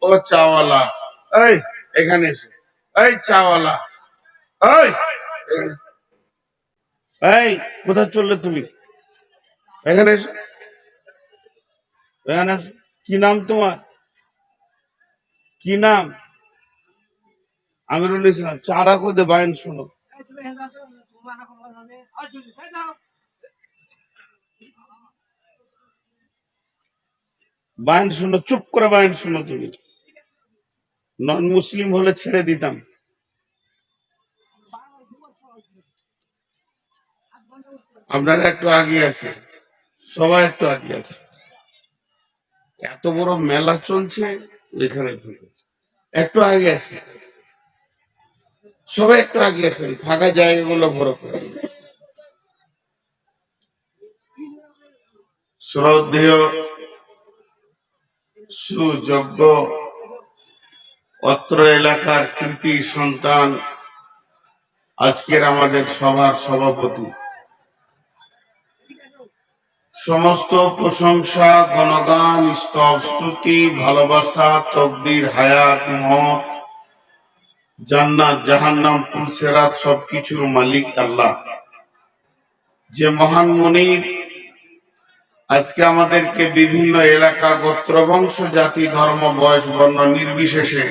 ও চাওয়ালা, এই এখানে এসো। এই চাওয়ালা, এই এখানে। এই কোথায় চললে তুমি? এখানে এসো, এখানে এসো। কি নাম তোমার? কি নাম? আমিরুল ইসলাম। চারা কোদে বাইন শোনো। বাইন শুনো, চুপ করে বাইন শুনো। তুমি নন মুসলিম হলে ছেড়ে দিতাম। আপনারা একটু আগে আছে, সবাই একটু আগে আছে। এত বড় মেলা চলছে, এখানে একটু আগে আছে, সবাই একটু আগে আছেন, ফাঁকা জায়গাগুলো ভরে করে। শ্রদ্ধেয় সুযোগ্য অত্র এলাকার কৃতি সন্তান, আজকের আমাদের সভার সভাপতি, সমস্ত প্রশংসা, গণগান, স্তব, স্তুতি, ভালোবাসা, তকদির, হায়াত, মত, জান্নাত, জাহান্নাম, পুলসেরাত সবকিছুর মালিক আল্লাহ, যে মহান মুনিব আজকে আমাদেরকে বিভিন্ন এলাকা, গোত্র, বংশ, জাতি, ধর্ম, বয়স, বর্ণ নির্বিশেষে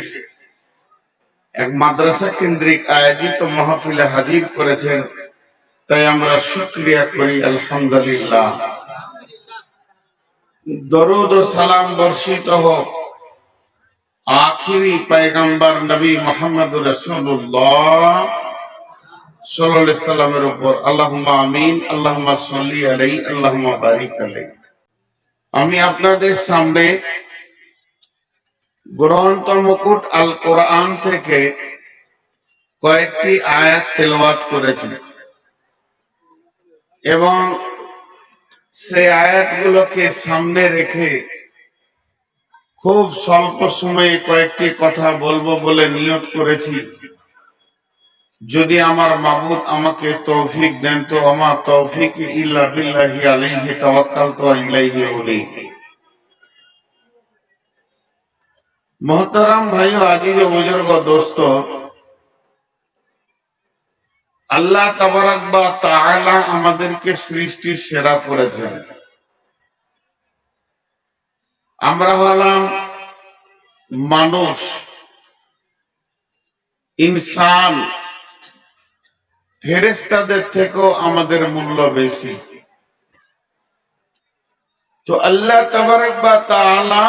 এক মাদ্রাসা কেন্দ্রিক আয়োজিত মাহফিলে হাজির করেছেন। তাই আমরা শুকরিয়া করি, আলহামদুলিল্লাহ। দরুদ ও সালাম বর্ষিত হোক আখিরি পয়গম্বর নবী মুহাম্মদ রাসূলুল্লাহ সাল্লাল্লাহু আলাইহি সাল্লামের উপর। আল্লাহুম্মা আমিন, আল্লাহুম্মা সাল্লি আলাইহি, আল্লাহুম্মা বারিক আলাইহি। আমি আপনাদের সামনে গ্রন্থ মুকুট আল কোরআন থেকে কয়েকটি আয়াত তেলাওয়াত করেছি এবং সেই আয়াতগুলোকে সামনে রেখে খুব স্বল্প সময়ে কয়েকটি কথা বলবো বলে নিয়ত করেছি। যদি আমার মাবুদ আমাকে তৌফিক দেন তো আমার তৌফিক ইল্লা বিল্লাহি আলাইহি তাওয়াক্কালতু ওয়া ইলাইহি উনীব। মোহতারাম ভাইও, আজিজ ও বুজুর্গ, দোস্ত, আল্লাহ তাবারাক ওয়া তাআলা আমাদেরকে সৃষ্টির সেরা করেছেন। আমরা হলাম মানুষ, ইনসান। ফেরেশতাদের থেকেও আমাদের মূল্য বেশি। তো আল্লাহ তাবারাক ওয়া তাআলা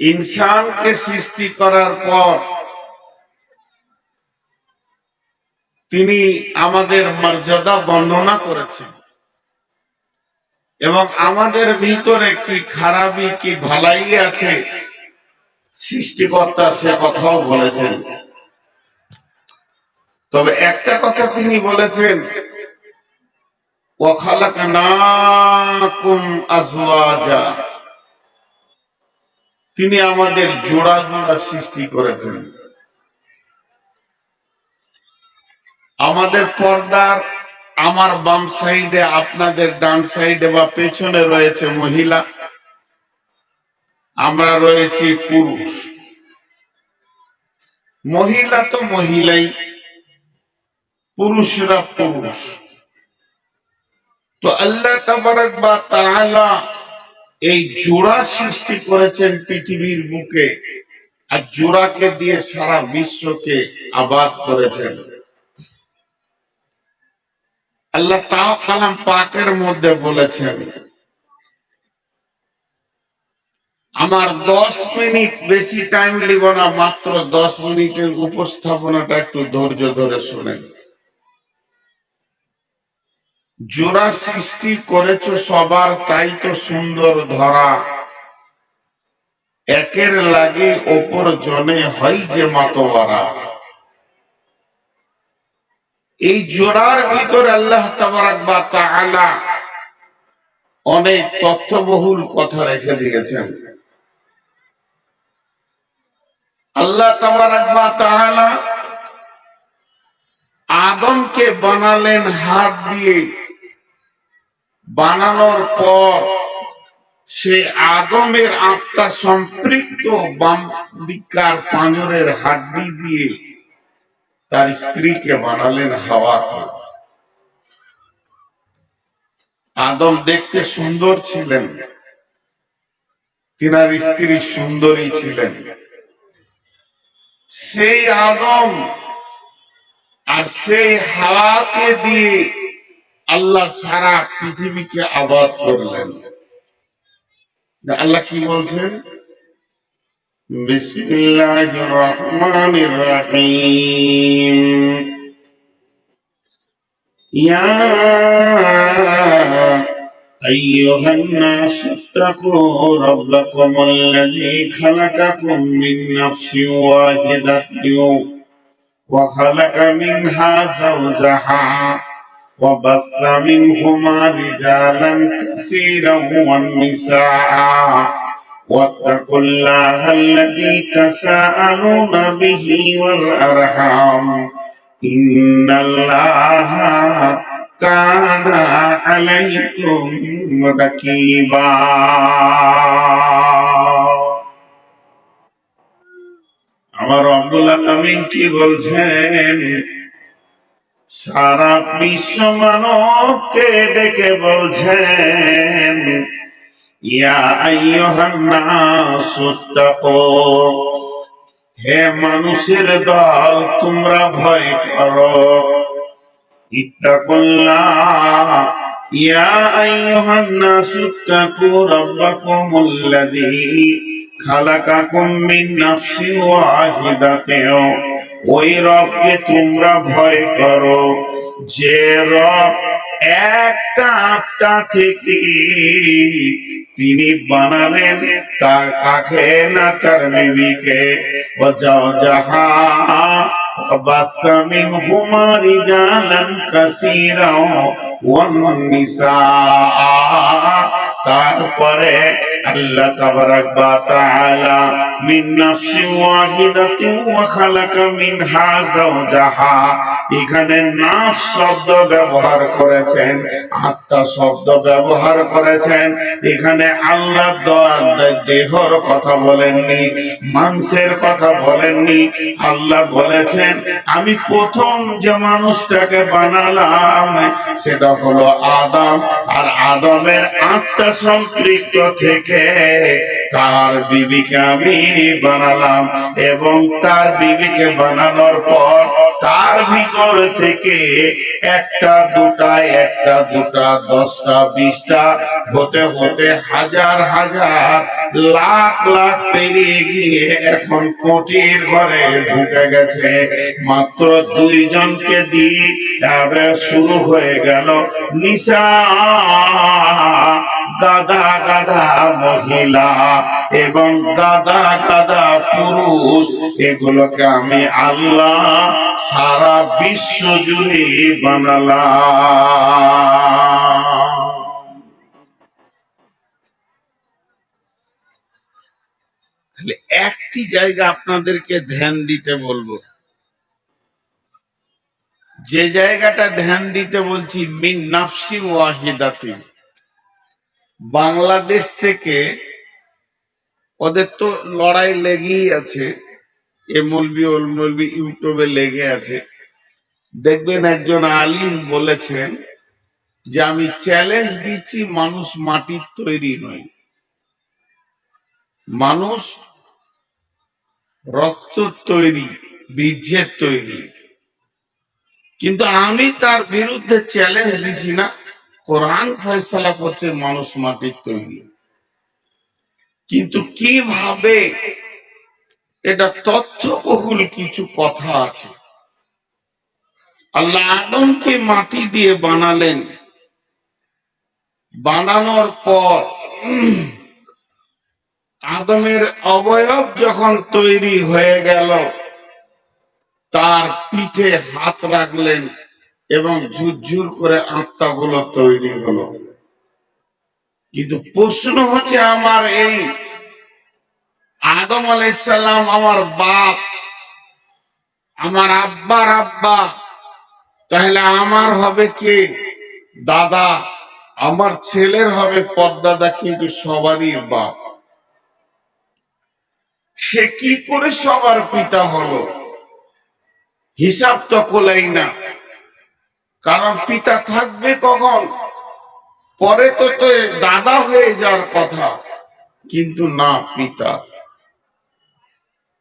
ইনসানকে সৃষ্টি করার পর তিনি আমাদের মর্যাদা বর্ণনা করেছেন এবং আমাদের ভিতরে কি খারাপি কি ভালাই আছে সৃষ্টিকর্তা সে কথাও বলেছেন। তবে একটা কথা তিনি বলেছেন, ওয়া খালাকনাকুম আজওয়াজা, তিনি আমাদের জোড়া জোড়া সৃষ্টি করেছেন। আমাদের পর্দার আমার বাম সাইডে, আপনাদের ডান সাইডে বা পেছনে রয়েছে মহিলা, আমরা রয়েছি পুরুষ। মহিলা তো মহিলাই, পুরুষরা পুরুষ। তো আল্লাহ তাবারাক ওয়া তাআলা এই জোড়া সৃষ্টি করেছেন পৃথিবীর বুকে, আর জোড়াকে দিয়ে সারা বিশ্বকে আবাদ করেছেন। আল্লাহ তাও কালাম পাকের মধ্যে বলেছেন, আমার 10 মিনিট, বেশি টাইম লিব না, মাত্র 10 মিনিটের উপস্থাপনাটা একটু ধৈর্য ধরে শুনেন। জোড়া সৃষ্টি করেছো সবার, তাই তো সুন্দর ধরা, একের লাগে অপর জনে হয় যে মাতোয়ারা। এই জোড়ার ভিতরে আল্লাহ তাবারাক ওয়া তাআলা অনেক তথ্যবহুল কথা রেখে দিয়েছেন। আল্লাহ তাবারাক ওয়া তাআলা আদমকে বানালেন হাত দিয়ে, বানানোর পর সে আদমের আত্মা সম্পৃক্ত বাম দিকার পাঁজরের হাড্ডি দিয়ে তার স্ত্রীকে বানালেন হাওয়াকে। আদম দেখতে সুন্দর ছিলেন, তিনার স্ত্রী সুন্দরী ছিলেন। সেই আদম আর সেই হাওয়াকে দিয়ে আল্লাহ সারা পৃথিবীকে আবাদ করলেন। আল্লাহ কি বলছেন? বিসমিল্লাহির রহমানির রহিম। ইয়া আইয়ুহান নাস ইত্তাকু রাব্বাকুমুল্লাযী খালাকাকুম মিন নাফসিন ওয়াহিদাতিন ওয়া খালাকা মিনহা যাওজাহা ওয়া বাসসা মিনহুমা রিজালান কাসীরান ওয়ান নিসা। واتقوا الله الذي تساءلون به والأرحام إن الله كان عليكم رقيبا। আমার রব্বুল আলামিন কি বলছেন? সারা বিশ্ব মানবকে ডেকে বলছেন, ইয়া আইয়ুহান নাস ইত্তাকু, হে মানুষের দল তোমরা ভয় করো। ইত্তাকুল্লাহ, ইয়া আইয়ুহান নাস ইত্তাকু রাব্বাকুমুল্লাযী খালাকাকুম মিন নাফসিন ওয়াহিদাতিন, ওই রবকে তোমরা ভয় করো যে রব একটা আত্মা থেকে তিনি বানালেন তার কাকে না তার বিবিকে। ওয়াজাওজাহা وبث منهما رجالا كثيرا والنساء। তারপরে আল্লাহ তাবারাক ওয়া তাআলা মিন নাফসিন ওয়াহিদাতিন ওয়া খালাকা মিনহা যাওজাহা, এখানে নাফস শব্দ ব্যবহার করেছেন, আত্মা শব্দ ব্যবহার করেছেন। এখানে আল্লাহ দেহর কথা বলেননি, মাংসের কথা বলেননি। আল্লাহ বলেছেন আমি প্রথম যে মানুষটাকে বানালাম সেটা হলো আদম, আর আদমের আত্মা সম্পৃক্ত থেকে তার বিবিকে আমি বানালাম, এবং তার বিবিকে বানানোর পর তার ভিতর থেকে একটা দুটা 10টা 20টা হতে হতে হাজার হাজার লাখ লাখ পেরিয়ে গিয়ে এখন কোটির ঘরে ঢুকে গেছে। মাত্র 2 জনকে দিয়ে তারপরে শুরু হয়ে গেল নিসা, গাদা গাদা মহিলা এবং গাদা গাদা পুরুষ। এগুলোকে আমি আল্লাহ সারা বিশ্ব জুড়ে বানালাম। একটি জায়গা আপনাদেরকে ধ্যান দিতে বলবো, যে জায়গাটা ধ্যান দিতে বলছি মিন নাফসি ওয়াহিদাতি। বাংলাদেশ থেকে ওদের তো লড়াই লেগেই আছে, এ মৌলবি ওল মৌলবি ইউটিউবে লেগে আছে। দেখবেন একজন আলিম বলেছেন যে আমি চ্যালেঞ্জ দিচ্ছি মানুষ মাটির তৈরি নয়, মানুষ রক্ত তৈরি, বীর্যের তৈরি। কিন্তু আমি তার বিরুদ্ধে চ্যালেঞ্জ দিচ্ছি না, কোরআন ফয়সালা করছে মানুষ মাটির তৈরি। কিন্তু কিভাবে, এটা তথ্যবহুল কিছু কথা আছে। আল্লাহ আদমকে মাটি দিয়ে বানালেন, বানানোর পর আদমের অবয়ব যখন তৈরি হয়ে গেল, তার পিঠে হাত রাখলেন এবং ঝুরঝুর করে আত্মাগুলো তৈরি হলো। কিন্তু প্রশ্ন হচ্ছে আমার এই আদম আলাইহিস সালাম আমার বাপ, আমার আব্বার আব্বা, তাহলে আমার হবে কে? দাদা। আমার ছেলের হবে পদ্মাদা, কিন্তু সবারই বাপ। সে কি করে সবার পিতা হলো? হিসাব তো কোলাই না। কারণ পিতা থাকবে কখন? পরে তো তো দাদা হয়ে যাওয়ার কথা, কিন্তু না, পিতা।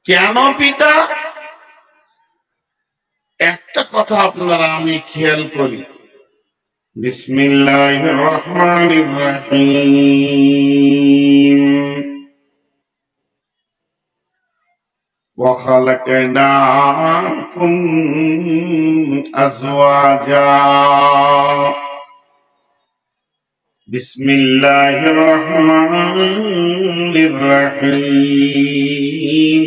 কেন পিতা? একটা কথা আপনারা আমি খেয়াল করি। বিসমিল্লাহির রহমানির রহিম। ওয়া খালাকনাকুম আজওয়াজা। বিসমিল্লাহির রহমানির রহিম।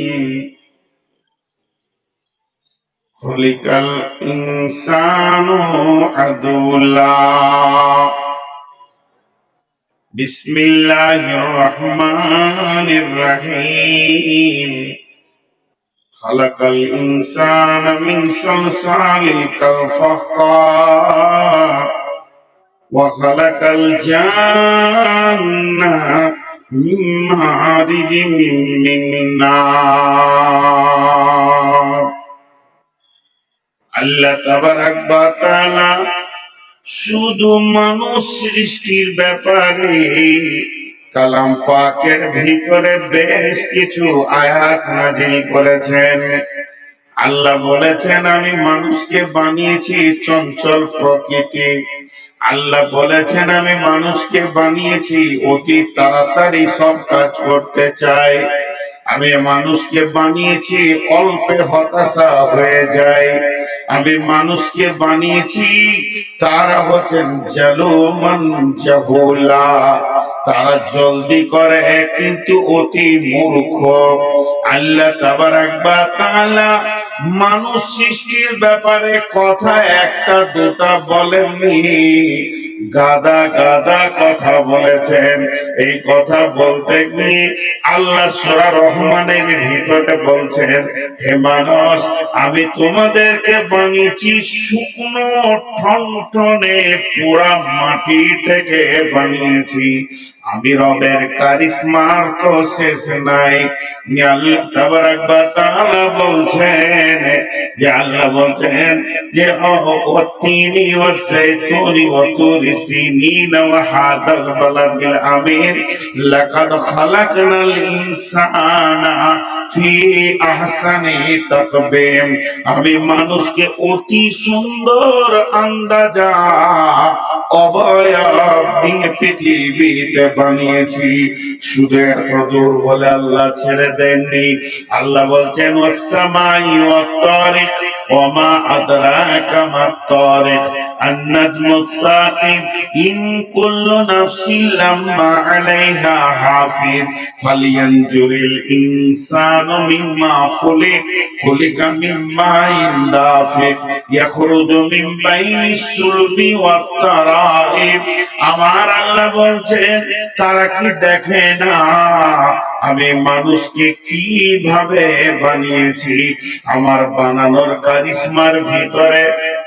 খুলিকাল ইনসানু আদুলা। বিসমিল্লাহির রহমানির রহিম। খালাকাল ইনসানা মিন সালসালিল কালফাখার। ওয়া খালাকাল জান্না মিন মারিজিম মিন নার। আল্লাহ তাবারাক ওয়া তাআলা শুধু মানুষ সৃষ্টির ব্যাপারে কালাম পাকের ভিতরে বেশ কিছু আয়াত নাযিল করেছেন। আল্লাহ বলেছেন, আমি মানুষকে বানিয়েছি চঞ্চল প্রকৃতি। আল্লাহ বলেছেন, আমি মানুষকে বানিয়েছি অতি তাড়াতাড়ি সব কাজ করতে চাই। আমি মানুষকে বানিয়েছি অল্পে হতাশা হয়ে যায়। আমি মানুষকে বানিয়েছি তারা হচ্ছেন জালুমান জাহুলা, তারা জলদি করে কিন্তু অতি মূর্খ। আল্লাহ তাবারাক ওয়া তাআলা মানুষ সৃষ্টির ব্যাপারে কথা একটা দুটা বলেননি, গাদা গাদা কথা বলেছেন। এই কথা বলতে গিয়ে আল্লাহ সূরা রহমানের ভিতরে বলছেন, হে মানুষ, আমি তোমাদেরকে বানিয়েছি শুকনো ঠনঠনে পুরা মাটি থেকে বানিয়েছি। আমি রবের কারিশমার তো শেষ নাই। আল্লাহ তাবারাক ওয়া তাআলা বলছেন যে, আল্লাহ বলছেন যে ওয়াত্তিনি ওয়াজ্জাইতুনি ওয়া তুরি সিনিন ওয়া হাদাল বালাদিল আমিন লাকাদ খালাকনাল ইনসানা ফি আহসানি তাকবীম। আমি মানুষকে অতি সুন্দর আন্দাজা অবয়ব দিয়ে পৃথিবীতে বানিয়েছি। শুধু এত দূর বলে আল্লাহ ছেড়ে দেননি। আল্লাহ বলছেন, ওয়াস-সামাই ওয়াত-তারিক ওয়া মা আদরাকা মাত-তারিক আন-নাজমুস সাকিব ইন কুল্লু নাফসিন লাম্মা আলাইহা হাফিজ ফালিয়ানজুরিল ইনসানু মিম্মা খুলিকা মিন মাইন দাফিক ইয়াখরুজু মিন বাইনিস সুলবি ওয়াত তারাইব। আমার আল্লাহ বলছেন, তারা কি দেখে না আমি মানুষকে কিভাবে বানিয়েছি? আমার বানানোর কারিশমার ভিতরে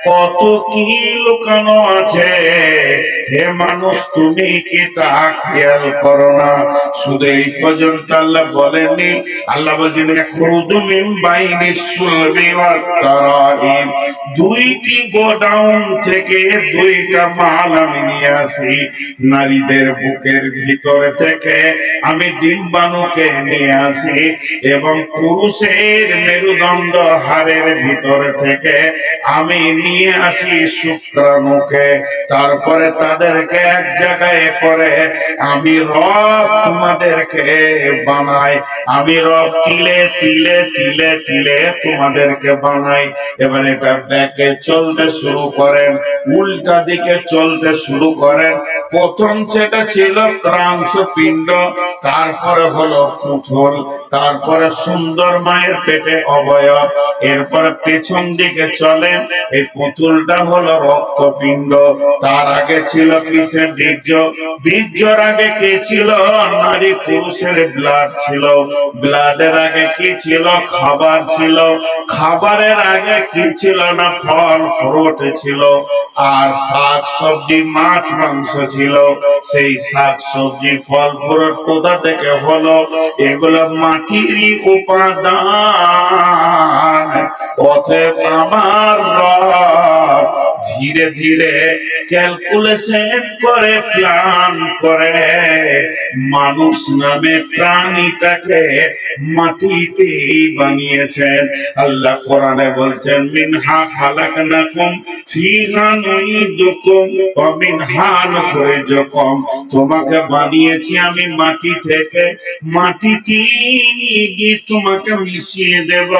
কত কি লুকানো আছে। হে মানুষ, তুমি কি তা খেয়াল করো না? শুধু এই পর্যন্ত আল্লাহ বলেননি। আল্লাহ বলছেন, ইয়াখরুজু মিন বাইনিস সুলবি ওয়াত তারাইব। দুইটি গোডাউন থেকে দুইটা মাল আমি নিয়ে আসি। নারীদের বুকের ভিতর থেকে আমি ডিম্বাণুকে নিয়ে আসি, এবং পুরুষের মেরুদণ্ড হাড়ের ভিতর থেকে আমি নিয়ে আসি শুক্রাণুকে। তারপরে তাদেরকে এক জায়গায় করে আমি রব তোমাদেরকে বানাই। আমি রব তিলে তিলে তিলে তিলে তোমাদেরকে বানাই। এবার এটা ব্যাকে চলতে শুরু করেন, উল্টা দিকে চলতে শুরু করেন। প্রথম সেটা ছিল ক্রাংশ পিণ্ড, তারপরে হলো পুঁথল, তারপরে সুন্দর মায়ের পেটে অবয়ব, এরপরে পেছন দিকে চলেন। এই পুতুলটা হলো রক্তপিণ্ড, তার আগে ছিল কিসের বীর্য, বীর্যর আগে কি ছিল, নারী পুরুষের ব্লাড ছিল, ব্লাডের আগে কি ছিল, খাবার ছিল, খাবারের আগে কি ছিল না ফল ফ্রুট ছিল, আর শাক সবজি মাছ মাংস ছিল। সেই শাক সবজি ফল ফ্রুট কোথা থেকে হলো, এগুলো মাটিরই উপাদান। অতএব আমার রব ধীরে ধীরে ক্যালকুলেশন করে প্ল্যান করে মানুষ নামে প্রাণীটাকে মাটিতেই বানিয়েছেন। আল্লাহ কোরআনে বলছেন মিনহা খালাকনাকুম ফিহা নুইদুকুম ওয়া মিনহা নুখরিজুকুম, তোমাকে বানিয়েছি আমি মাটি থেকে, মাটিতেই তোমাকে মিশিয়ে দেব,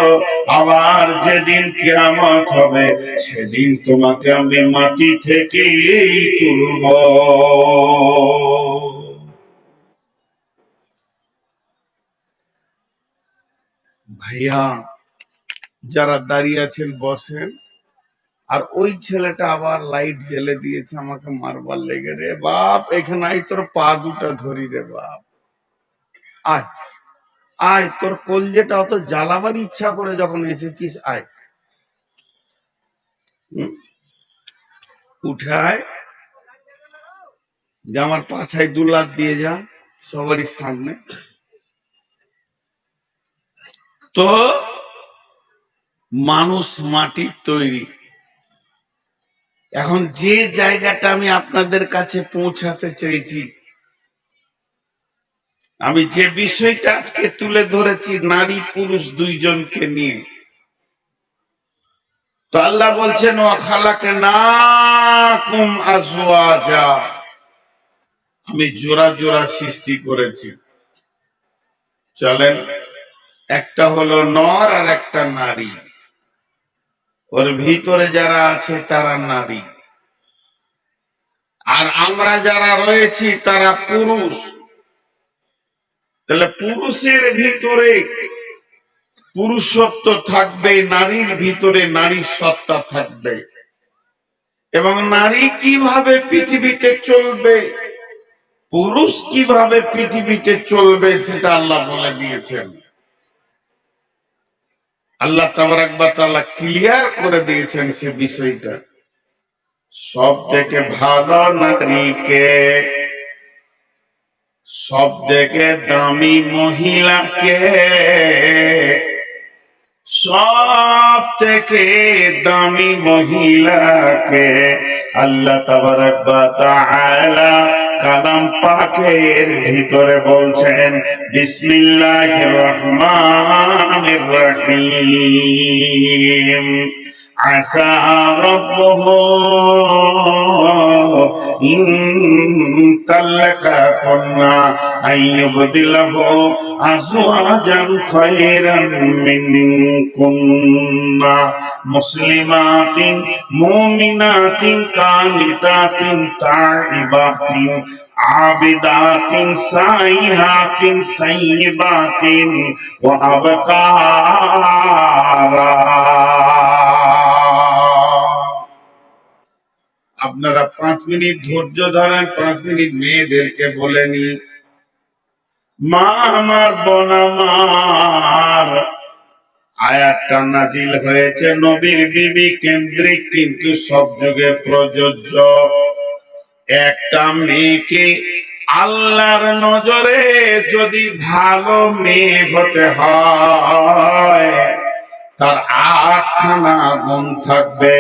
আবার যেদিন কিয়ামত হবে সেদিন তোমাকে আমি মাটি থেকেই তুলব। ভাইয়া যারা দাঁড়িয়ে আছেন বসেন। আর ওই ছেলেটা আবার লাইট জ্বেলে দিয়েছে আমাকে মারবার লেগে, রে বাপ এখানে আয়, তোর পা দুটা ধরি রে বাপ, আয় আয়, তোর কলজেটা অত জ্বালাবার ইচ্ছা করে যখন এসেছিস, আয় উঠে আয়, জামার পাছায় দুলাত দিয়ে যা সবারই সামনে। তো মানুষ মাটির তৈরি। এখন যে জায়গাটা আমি আপনাদের কাছে পৌঁছাতে চাইছি, আমি যে বিষয়টা আজকে তুলে ধরেছি নারী পুরুষ দুইজনকে নিয়ে, তো আল্লাহ বলছেন ওয়া খালাকনাকুম আজওয়াজা, আমি জোড়া জোড়া সৃষ্টি করেছি। চলেন, একটা হলো নর আর একটা নারী, ওর ভিতরে যারা আছে তারা নারী, আর আমরা যারা রয়েছি তারা পুরুষ। তাহলে পুরুষের ভিতরে পুরুষত্ব থাকবে, নারীর ভিতরে নারীর সত্তা থাকবে। এবং নারী কিভাবে পৃথিবীতে চলবে, পুরুষ কিভাবে পৃথিবীতে চলবে, সেটা আল্লাহ বলে দিয়েছেন। আল্লাহ তাবারাক ওয়া তাআলা ক্লিয়ার করে দিয়েছেন সে বিষয়টা। সব থেকে ভালো নারীকে, সব থেকে দামি মহিলাকে, সব থেকে দামি মহিলাকে আল্লাহ তাবারাক ওয়া তাআলা কালাম পাকের ভিতরে বলছেন বিসমিল্লাহির রহমানির রহিম, আসা রাব্বুহু ইন তাল্লাকাকুন্না আইয়ুবদিলাহু আজওয়াজান খায়রান মিনকুন্না মুসলিমাতিন মুমিনাতিন কানিতাতিন তাইবাতিন আবিদাতিন সাইহাতিন সাইয়্যিবাতিন ওয়া আবকারা। আপনারা 5 মিনিট ধৈর্য ধরেন, 5 মিনিট মেয়েদেরকে বলে নি। মা আমার, বোন আমার, আয়াতটা নাজিল হয়েছে নবীর বিবি কেন্দ্রিক, কিন্তু সব যুগে প্রযোজ্য। একটা মেয়েকে আল্লাহর নজরে যদি ভালো মেয়ে হতে হয়, তার 8খানা গুণ থাকবে।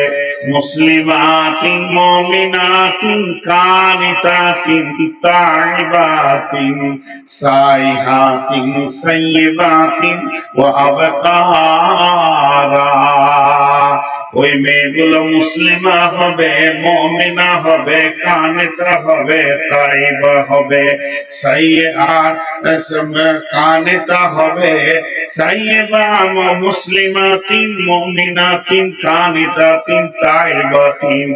মুসলিমাতিন মুমিনাতিন কানিতাতিন তাইবাতিন সাইহাতিন সাইয়্যিবাতিন ওয়া আবকারা। ওই মেয়েগুলো মুসলিমা হবে, মুমিনা হবে, কানিতা হবে, তাইবা হবে, কানিতা হবে, সাইয়্যিবা মুসলিমাতিন মুমিনাতিন কানিতাতিন তাইবাতিন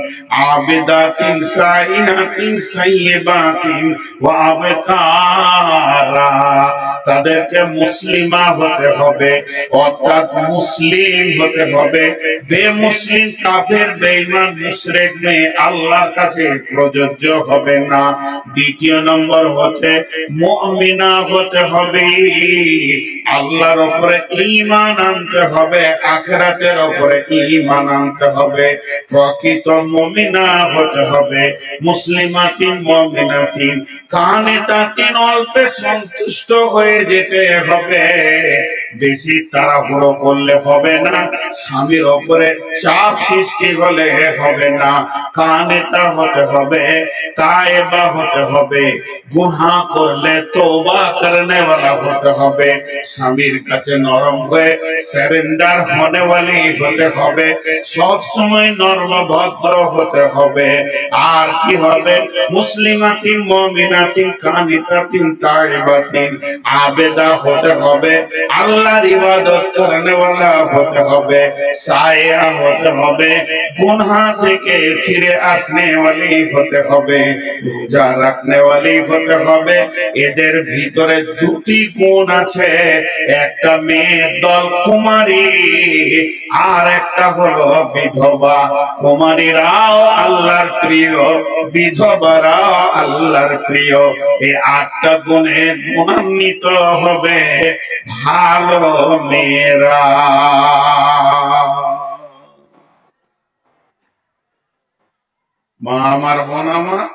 আবিদাতিন সাইহাতিন সাইয়্যিবাতিন ওয়া আবকারা। তাদেরকে মুসলিমা হতে হবে, অর্থাৎ মুসলিম হতে হবে, মুসলিম কাফের বেঈমান মুশরিক মেয়ে আল্লাহর কাছে প্রযোজ্য হবে না। দ্বিতীয় নম্বর হচ্ছে মুমিনা হতে হবে, আল্লাহর উপরে ঈমান আনতে হবে, আখিরাতের উপরে ঈমান আনতে হবে, প্রকৃত মুমিনা হতে হবে। মুসলিমাতিন মুমিনাতিন কানিতাতিন, অল্পে সন্তুষ্ট হয়ে যেতে হবে, বেশি তাড়াহুড়ো করলে হবে না, স্বামীর উপরে চাপ সৃষ্টি হলে হবে না। কানেতা হতে হবে, তায়েবা হতে হবে, গুনাহ করলে তওবা করনে वाला হতে হবে, স্বামীর কাছে নরম হয়ে সারেন্ডার होने वाली হতে হবে, সব সময় নরম ভদ্র হতে হবে। আর কি হবে? মুসলিমাতিন মুমিনাতিন কানিতাতিন তায়েবাতিন, আবেদা হতে হবে, আল্লাহর ইবাদত করনে वाला হতে হবে, সায়া হতে হবে, গুনাহ থেকে ফিরে আসনে वाली হতে হবে, রোজা রাখনে वाली হতে হবে। এদের ভিতরে দুটি গুণ আছে, একটা মেয়ের দল কুমারী, আর একটা হলো বিধবা। কুমারীরাও আল্লাহর প্রিয়, বিধবারাও আল্লাহর প্রিয়। এই 8টা গুণে গুণান্বিত হবে ভালো মেয়েরা। মা আমার, বোন আমার,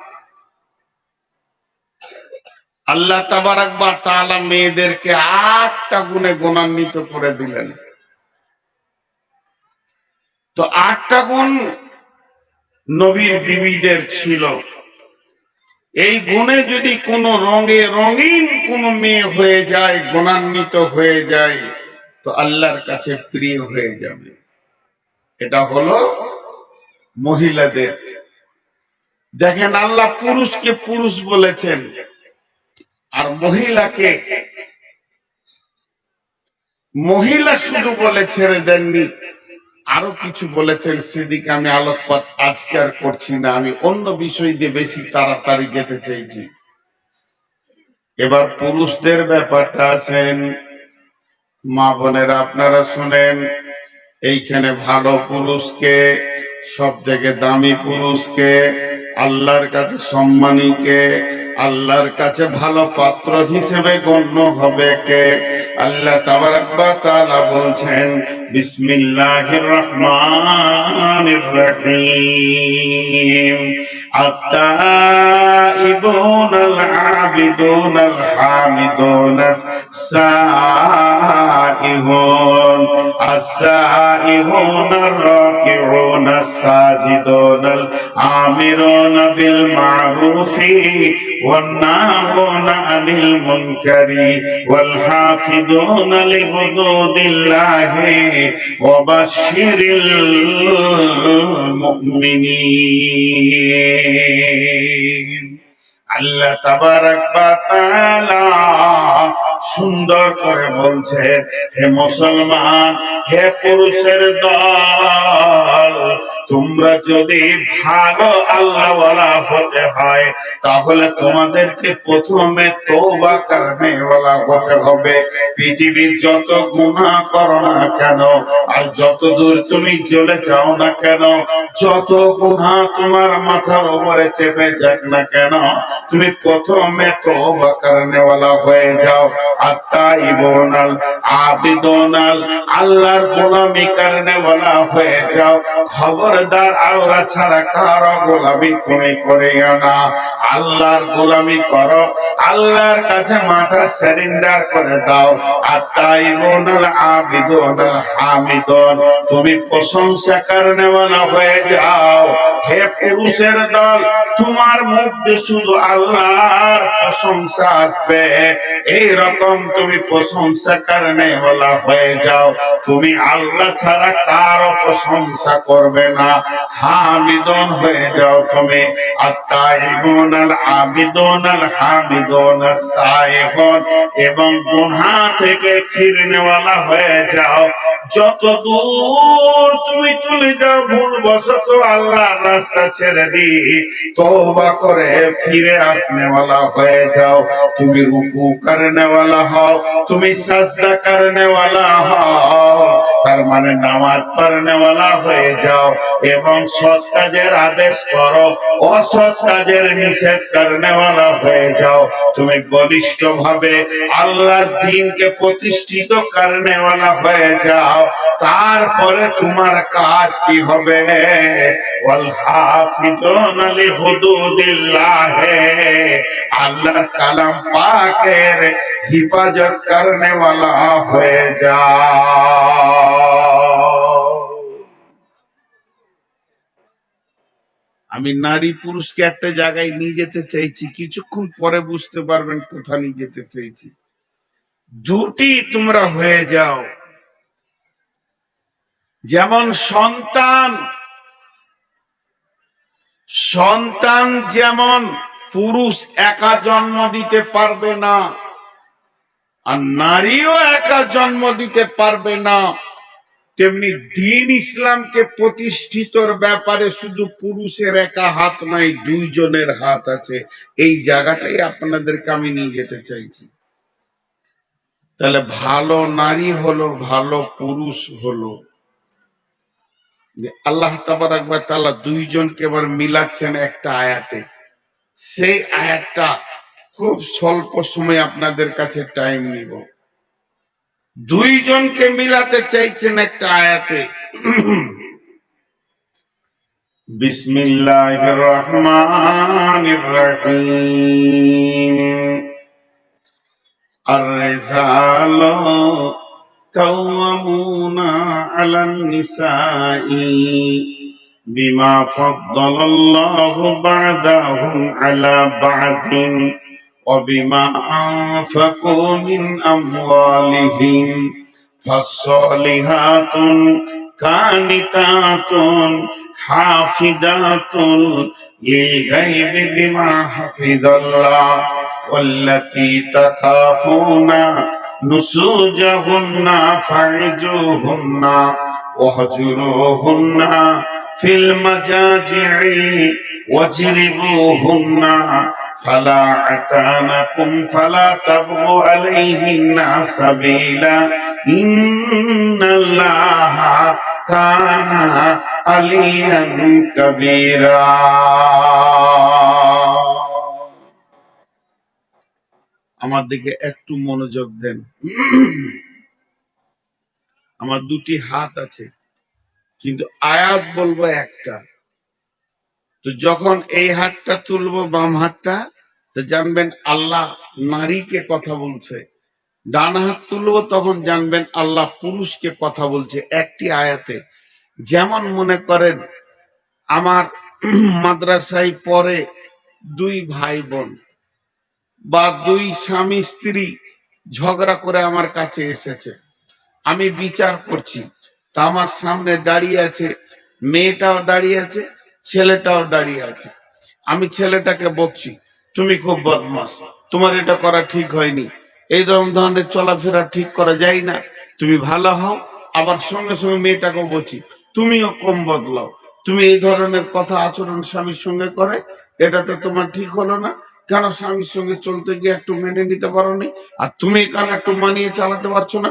আল্লাহ তাবারাক ওয়া তাআলা মেয়েদেরকে 8টা গুণে গুণান্বিত করে দিলেন। তো 8টা গুণ নবীর বিবিদের ছিল। এই গুণে যদি কোনো রঙে রঙিন কোন মেয়ে হয়ে যায়, গুণান্বিত হয়ে যায়, তো আল্লাহর কাছে প্রিয় হয়ে যাবে। এটা হলো মহিলাদের। দেখেন, আল্লাহ পুরুষকে পুরুষ বলেছেন আর মহিলাকে মহিলা শুধু বলে ছেড়ে দেননি, আরো কিছু বলেছেন, সেদিকে আমি আলোকপাত আজকে আর করছি না, আমি অন্য বিষয় দিয়ে বেশি তাড়াতাড়ি যেতে চাইছি। এবার পুরুষদের ব্যাপারটা আছেন, মা বোনেরা আপনারা শুনেন, এইখানে ভালো পুরুষকে, সব থেকে দামি পুরুষকে, আল্লাহর কাছে সম্মানীকে, আল্লাহর কাছে ভালো পাত্র হিসেবে গণ্য হবে কে? আল্লাহ তাবারাক ওয়া তাআলা বলছেন, বিসমিল্লাহির রহমানির রহিম, আত-তাইবুনাল আবিদুনাল হামিদুনাস সাইহুন আস-সাইহুনার রাকিউনাস সাজিদুনাল আমিরুনা বিল মারুফি ওয়ান নাহুনা আনিল মুনকারি ওয়াল হাফিদুনা লিহুদুদিল্লাহি ওয়া বাশশিরিল মুমিনিন। আল্লাহ তাবারাক ওয়া তাআলা সুন্দর করে বলছে, হে মুসলমান, হে পুরুষের দল, তোমরা যদি ভালো আল্লাহওয়ালা হতে হয়, তাহলে তোমাদেরকে প্রথমে তওবা করনে ওয়ালা হতে হবে। পৃথিবীর যত গুনাহ করো না কেন, আর যত দূর তুমি চলে যাও না কেন, যত গুনাহ তোমার মাথার উপরে চেপে যাক না কেন, তুমি প্রথমে তওবা করনে ওয়ালা হয়ে যাও। আত-তাইবুনাল আবিদুনাল, আল্লাহর গোলামি করনে ওয়ালা হয়ে যাও। খবরদার, আল্লাহ ছাড়া কারো গোলামি তুমি করিও না। আল্লাহর গোলামি করো, আল্লাহর কাছে মাথা সারেন্ডার করে দাও। আত-তাইবুনাল আবিদুনাল হামিদুন, তুমি প্রশংসা করনে ওয়ালা হয়ে যাও। হে পুরুষের দল, তোমার মুখ দিয়ে শুধু আল্লাহর প্রশংসা আসবে, এই রকম তুমি প্রশংসা করনে ওয়ালা হয়ে যাও। তুমি আল্লাহ ছাড়া কারো প্রশংসা করবে না, হামিদুন হয়ে যাও তুমি। আত-তাইবুনাল আবিদুনাল হামিদুনাস সাইহুন, এবং গুনাহ থেকে ফিরনে ওয়ালা হয়ে যাও। যত দূর তুমি চলে যাও ভুলবশত আল্লাহর রাস্তা ছেড়ে দিয়ে তওবা করে ফিরে আসনে ওয়ালা হয়ে যাও। তুমি রুকু করনে ওয়ালা वाला হও, তুমি সাজদা करने वाला হও, তার মানে নামাজ পড়নে वाला হয়ে যাও এবং সৎ কাজের আদেশ করো, অসৎ কাজের নিষেধ करने वाला হয়ে যাও। তুমি বলিষ্ঠভাবে আল্লাহর দ্বীনকে প্রতিষ্ঠিত करने वाला হয়ে যাও। তারপরে তোমার কাজ কি হবে? ওয়াল হাফিজুনা লিহুদুদিল্লাহ, আল্লাহর কালাম পাকের হিফাজত करने वाला হয়ে যাও। আমি নারী পুরুষকে একটা জায়গায় নিয়ে যেতে চাইছি, কিছুক্ষণ পরে বুঝতে পারবেন কোথা নিয়ে যেতে চাইছি। দুটি তোমরা হয়ে যাও। যেমন সন্তান, সন্তান যেমন পুরুষ একা জন্ম দিতে পারবে না, আর নারীও একা জন্ম দিতে পারবে না, তেমনি দ্বীন ইসলামকে প্রতিষ্ঠিতর ব্যাপারে শুধু পুরুষের একা হাত নাই, দুইজনের হাত আছে। এই জায়গাটাই আপনাদেরকে আমি নিয়ে যেতে চাইছি। তাহলে ভালো নারী হলো, ভালো পুরুষ হলো, আল্লাহ তাবারক ওয়া তাআলা দুইজনকে এবার মিলাচ্ছেন একটা আয়াতে। সেই আয়াতটা খুব স্বল্প সময় আপনাদের কাছে টাইম নিব। দুইজনকে মিলাতে চাইছেন একটা আয়াতে। বিসমিল্লাহির রহমানির রহিম। আর-রিজালু কাওয়ামুনা আলান নিসাই বিমা ফাদ্দালাল্লাহু বা'দাহুম আলা বা'দিন ওয়া বিমা আনফাকু মিন আমওয়ালিহিম ফাস-সালিহাতুন কানিতাতুন হাফিজাতুন লিল-গায়বি বিমা হাফিজাল্লাহ ওয়াল্লাতী তাখাফুনা নুসুজাহুন্না ফা'iজুহুন্না ওয়াহজুরুহুন্না ফিল মাজাজি'i ওয়াজরিবুহুন্না ফালা আতানাকুম ফালা তাবগু আলাইহিন্না সাবিলা ইন্নাল্লাহা কানা আলিয়ান কাবীরা। আমার দিকে একটু মনোযোগ দেন। আমার দুটি হাত আছে, কিন্তু আয়াত বলবো একটা। তো যখন এই হাতটা তুলবো, বাম হাতটা, তো জানবেন আল্লাহ নারীকে কথা বলছে। ডান হাত তুলবো, তখন জানবেন আল্লাহ পুরুষকে কথা বলছে একটি আয়াতে। যেমন মনে করেন আমার মাদ্রাসায় পড়ে দুই ভাই বোন বা দুই স্বামী স্ত্রী ঝগড়া করে আমার কাছে এসেছে, আমি বিচার করছি। তা আমার সামনে দাঁড়িয়ে আছে, মেয়েটাও দাঁড়িয়ে আছে, ছেলেটাও দাঁড়িয়ে আছে। আমি ছেলেটাকে বকছি, তুমি খুব বদমাস, তোমার এটা করা ঠিক হয়নি, এই ধরনের চলাফেরা ঠিক করা যায় না, তুমি ভালো হও। আবার সঙ্গে সঙ্গে মেয়েটাকে বলছি, তুমিও কম বদলাও, তুমি এই ধরনের কথা আচরণ স্বামীর সঙ্গে করে, এটা তো তোমার ঠিক হলো না। কেন স্বামীর সঙ্গে চলতে গিয়ে একটু মেনে নিতে পারোনি? আর তুমি কেন একটু মানিয়ে চালাতে পারছো না?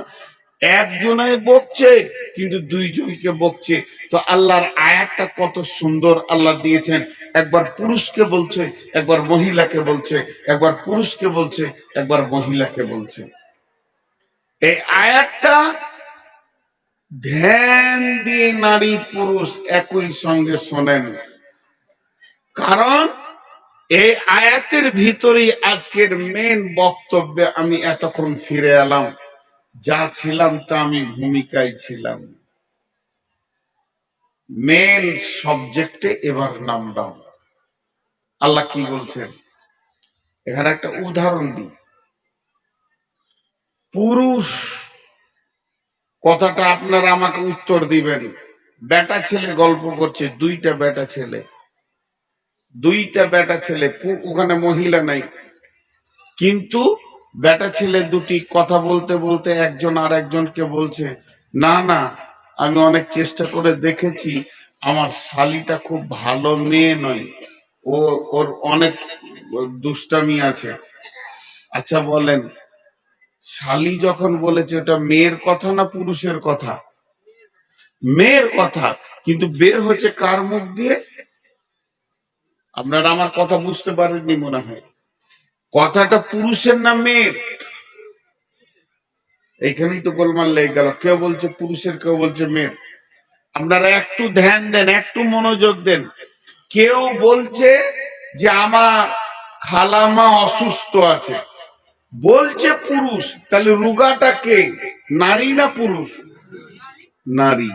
একজনাই বকছে, কিন্তু দুইজনকে বকছে। তো আল্লাহর আয়াতটা কত সুন্দর আল্লাহ দিয়েছেন। একবার পুরুষকে বলছে, একবার মহিলাকে বলছে, একবার পুরুষকে বলছে, একবার মহিলাকে বলছে। এই আয়াতটা ধ্যান দিয়ে নারী পুরুষ একই সঙ্গে শোনেন, কারণ এই আয়াতের ভিতরেই আজকের মেন বক্তব্যে আমি এতক্ষণ ফিরে এলাম। যা ছিলাম তা আমি ভূমিকায় ছিলাম, মেন সাবজেক্টে এবার নামলাম। আল্লাহ কি বলছেন এখানে একটা উদাহরণ দিই। পুরুষ কথাটা আপনারা আমাকে উত্তর দিবেন। বেটা ছেলে গল্প করছে, দুইটা বেটা ছেলে, দুইটা বেটা ছেলে, ওখানে মহিলা নাই, কিন্তু বেটা ছেলে দুটি কথা বলতে বলতে একজন আর একজনকে বলছে, না না, আমি অনেক চেষ্টা করে দেখেছি, আমার শালিটা খুব ভালো মেয়ে নয়, ও ওর অনেক দুষ্টামি আছে। আচ্ছা বলেন, শালি যখন বলেছে ওটা মেয়ের কথা না পুরুষের কথা? মেয়ের কথা, কিন্তু বের হচ্ছে কার মুখ দিয়ে? আপনারা আমার কথা বুঝতে পারেননি মনে হয়। কথাটা পুরুষের না মেয়ের? এইখানেই তো গোলমাল লেগে গেল, কেউ বলছে পুরুষের, কেউ বলছে মেয়ের। আপনারা একটু ধ্যান দেন, একটু মনোযোগ দেন। কেউ বলছে যে আমার খালামা অসুস্থ আছে, বলছে পুরুষ, তাহলে রুগাটা কে, নারী না পুরুষ? নারী।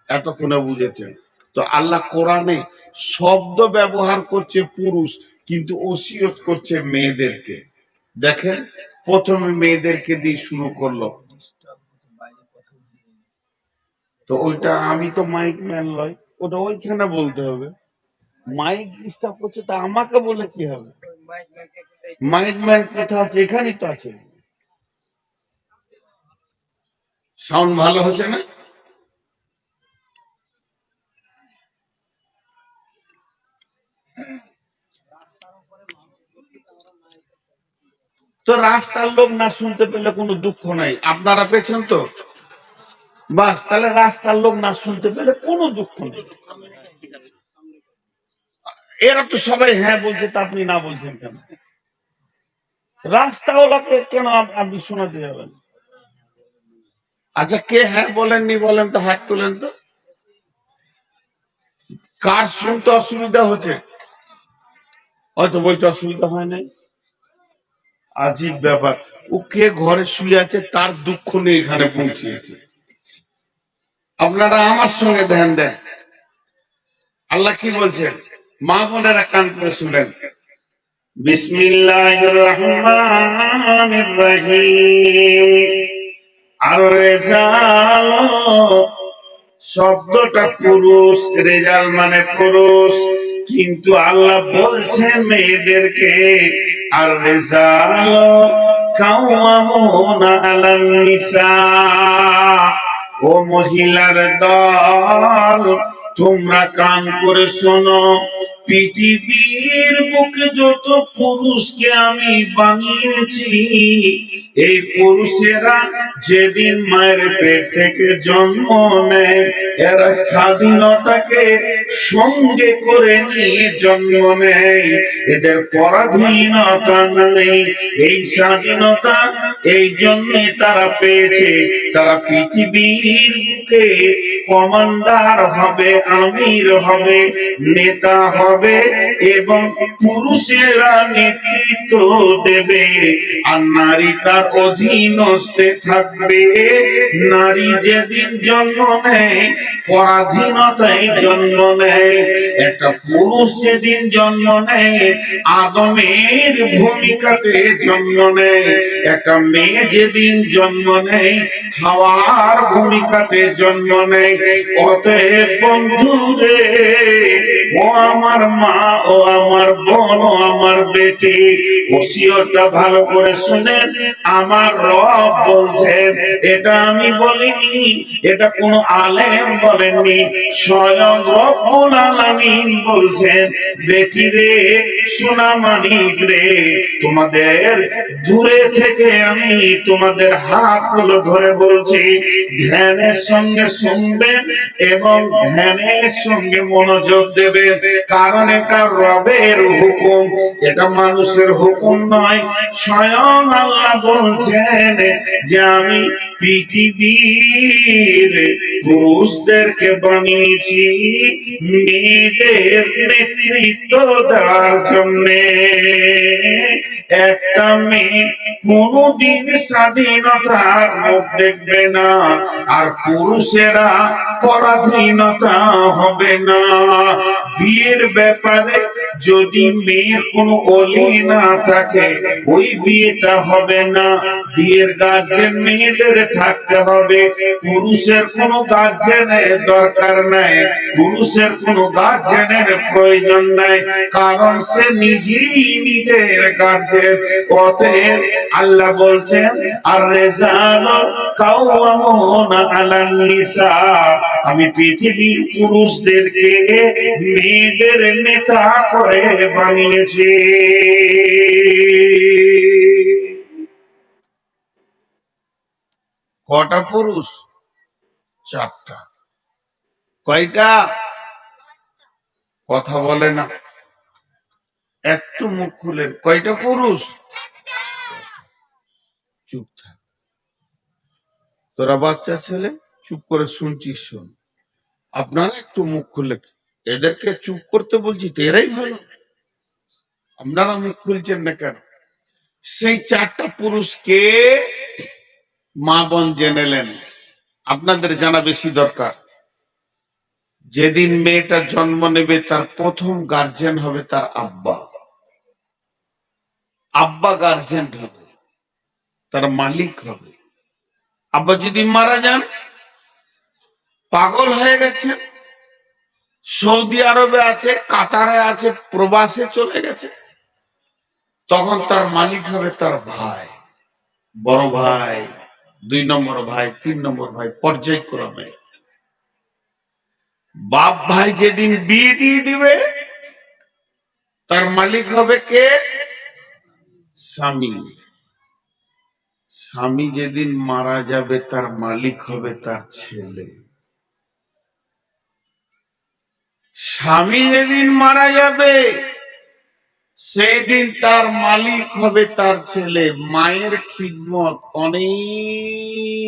এতক্ষণে বুঝেছেন তো? আল্লাহ কোরআনে শব্দ ব্যবহার করছে পুরুষ, কিন্তু ওসিয়ত করছে মেয়েদেরকে। দেখেন, প্রথমে মেয়েদেরকে দিয়ে শুরু করলো। তো ওইটা আমি তো মাইক ম্যান লয়, ওটা ওইখানে বলতে হবে। মাইক ডিস্টার্ব করছে, তা আমাকে বলে কি হবে? মাইক ম্যান কোথায় আছে? এখানেই তো আছে। সাউন্ড ভালো হচ্ছে না? তো রাস্তার লোক না শুনতে পেলে কোনো দুঃখ নাই, আপনারা পেয়েছেন তো, বাস। তাহলে রাস্তার লোক না শুনতে পেলে কোনো দুঃখ নেই। এরা তো সবাই হ্যাঁ বলছে, তা আপনি না বলছেন কেন? রাস্তাওয়ালাকে কেন আপনি শোনাতে যাবেন? আচ্ছা, কে হ্যাঁ বলেননি বলেন তো, হাত তোলেন তো। কার শুনতে অসুবিধা হচ্ছে? হয়তো বলছে অসুবিধা হয় নাই। আজীব ব্যাপার। ও কে ঘরে শুয়ে আছে, তার দুঃখ নিয়ে এখানে পৌঁছিয়েছে। আপনারা আমার সঙ্গে ধ্যান দেন। আল্লাহ কি বলছেন, মা বোনেরা কান করে শুনেন। বিসমিল্লাহির রহমানির রহিম। আর রেজাল শব্দটা পুরুষ, রেজাল মানে পুরুষ, কিন্তু আল্লাহ বলছেন মেয়েদেরকে। আর রেজাল কাওয়ামুনা আলান নিসা। ও মহিলার দল, তোমরা কান করে শোনো, পৃথিবীর বুকে যত পুরুষকে আমি বানিয়েছি, এই পুরুষেরা যেদিন মায়ের পেট থেকে জন্ম নেয়, এরা স্বাধীনতাকে সঙ্গে করে নিয়ে জন্ম নেয়। এদের পরাধীনতা নেই। এই স্বাধীনতা এই জন্যে তারা পেয়েছে, তারা পৃথিবীর বুকে কমান্ডার হবে, আমির হবে, নেতা হবে, এবং পুরুষেরা নেতৃত্ব দেবে, আর নারী তার অধীনস্থে থাকবে। নারী যেদিন জন্ম নেয় পরাধীনতায় জন্ম নেয়। একটা পুরুষ যেদিন জন্ম নেয় আদমের ভূমিকাতে জন্ম নেয়। একটা মেয়ে যেদিন জন্ম নেয় হাওয়ার ভূমিকাতে জন্ম নেয়। অতএব বন্ধুরে, ও আমার মা, ও আমার বোন, ও আমার বেটি, ওসিয়তটা ভালো করে শুনেন। আমার রব বলছেন, এটা আমি বলিনি, এটা কোন আলেম বলেননি, স্বয়ং রব্বুল আলামিন বলছেন। বেটি রে, সোনা মানিক রে, তোমাদের দূরে থেকে আমি তোমাদের হাতগুলো ধরে বলছি, ধ্যানের সঙ্গে শুনবেন এবং ধ্যানের সঙ্গে মনোযোগ দেবেন। কারণ এটা রবের হুকুম, এটা মানুষের হুকুম নয়। স্বয়ং আল্লাহ বলছেন যে আমি পৃথিবীর পুরুষদেরকে বানিয়েছি মেয়েদের নেতৃত্ব দেওয়ার জন্য। একটা মেয়ে কোনদিন স্বাধীনতার মুখ দেখবে না, আর পুরুষেরা পরাধীনতা হবে না। বিয়ের ব্যাপারে যদি মেয়ের কোনো অলি না থাকে, ওই বিয়েটা হবে না। বিয়ের গার্জেন মেয়েদের থাকতে হবে। পুরুষের কোনো গার্জেনের দরকার নাই, পুরুষের কোনো গার্জেনের প্রয়োজন নাই, কারণ সে নিজেই নিজের গার্জেন। অতএব আল্লাহ বলছেন, আর রেজাল কাওয়ামুনা আলান নিসা, আমি পৃথিবীর পুরুষদেরকে মেয়েদের নেতা করে বানিয়েছি। কটা পুরুষ? চারটা। কয়টা? কথা বলে না, একটু মুখ খুলেন। কয়টা পুরুষ? চুপ থাক, তোরা বাচ্চা ছেলে, চুপ করে শুনছিস, শোন। আপনারা একটু মুখ খুলে, এদেরকে চুপ করতে বলছি তো এরাই ভালো, আপনারা মুখ খুলছেন না কেন? সেই চারটা পুরুষকে মা বোন জেনেলেন, আপনাদের জানা বেশি দরকার। যেদিন মেয়েটা জন্ম নেবে তার প্রথম গার্জেন হবে তার আব্বা। আব্বা গার্জেন হবে, তার মালিক হবে। আব্বা যদি মারা যান, পাগল হয়ে গেছেন, সৌদি আরবে আছে, কাতারে আছে, প্রবাসে চলে গেছে, তখন তার মালিক হবে তার ভাই, বড় ভাই, 2 নম্বর ভাই, 3 নম্বর ভাই, পর্যায়ক্রমে। বাপ ভাই যেদিন বিয়ে দিয়ে দিবে, তার মালিক হবে কে? স্বামী। স্বামী যেদিন মারা যাবে, তার মালিক হবে তার ছেলে। স্বামী যেদিন মারা যাবে, সেই দিন তার মালিক হবে তার ছেলে। মায়ের খিদমত অনেক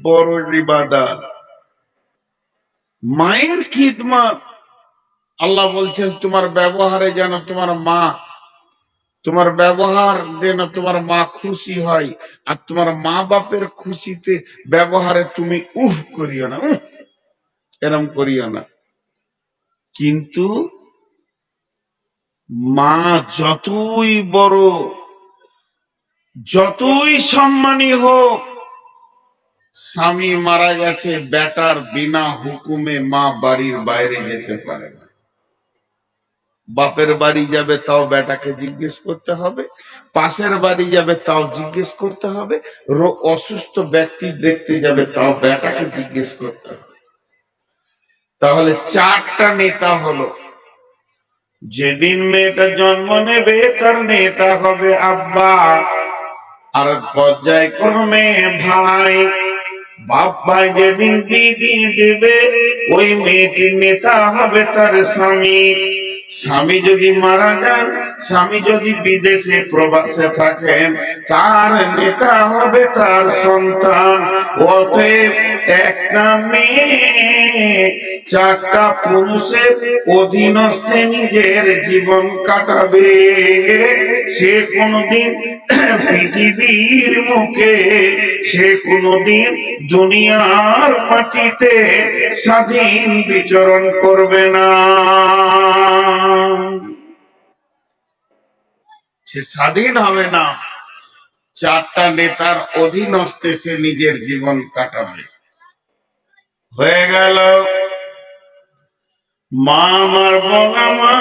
বড় ইবাদত। মায়ের খিদমত, আল্লাহ বলছেন তোমার ব্যবহারে যেন তোমার মা, তোমার ব্যবহার যেন তোমার মা খুশি হয়, আর তোমার মা বাপের খুশিতে ব্যবহারে তুমি উফ করিও না, এরম করিও না। কিন্তু মা যতই বড়, যতই সম্মানী হোক, স্বামী মারা গেছে, বেটার বিনা হুকুমে মা বাড়ির বাইরে যেতে পারে না। বাপের বাড়ি যাবে তাও বেটাকে জিজ্ঞেস করতে হবে, পাশের বাড়ি যাবে তাও জিজ্ঞেস করতে হবে, অসুস্থ ব্যক্তি দেখতে যাবে তাও বেটাকে জিজ্ঞেস করতে হবে। তাহলে চারটা নেতা হলো। যেদিন মেয়েটা জন্ম নেবে তার নেতা হবে আব্বা, আর পর্যায়ক্রমে ভাই। বাপ ভাই যেদিন বিয়ে দিয়ে দেবে, ওই মেয়েটির নেতা হবে তার স্বামী। স্বামী যদি মারা যান, স্বামী যদি বিদেশে প্রবাসে থাকেন, তার নেতা হবে তার সন্তান। অতএব একটা মেয়ে চারটা পুরুষের অধীনস্থে নিজের জীবন কাটাবে, সে কোনদিন পৃথিবীর মুখে, সে কোনদিন দুনিয়ার মাটিতে স্বাধীন বিচরণ করবে না। সে স্বাধীন হবে না, চারটা নেতার অধীনস্থে সে নিজের জীবন কাটাবে। হয়ে গেল। মা আমার বোনা মা,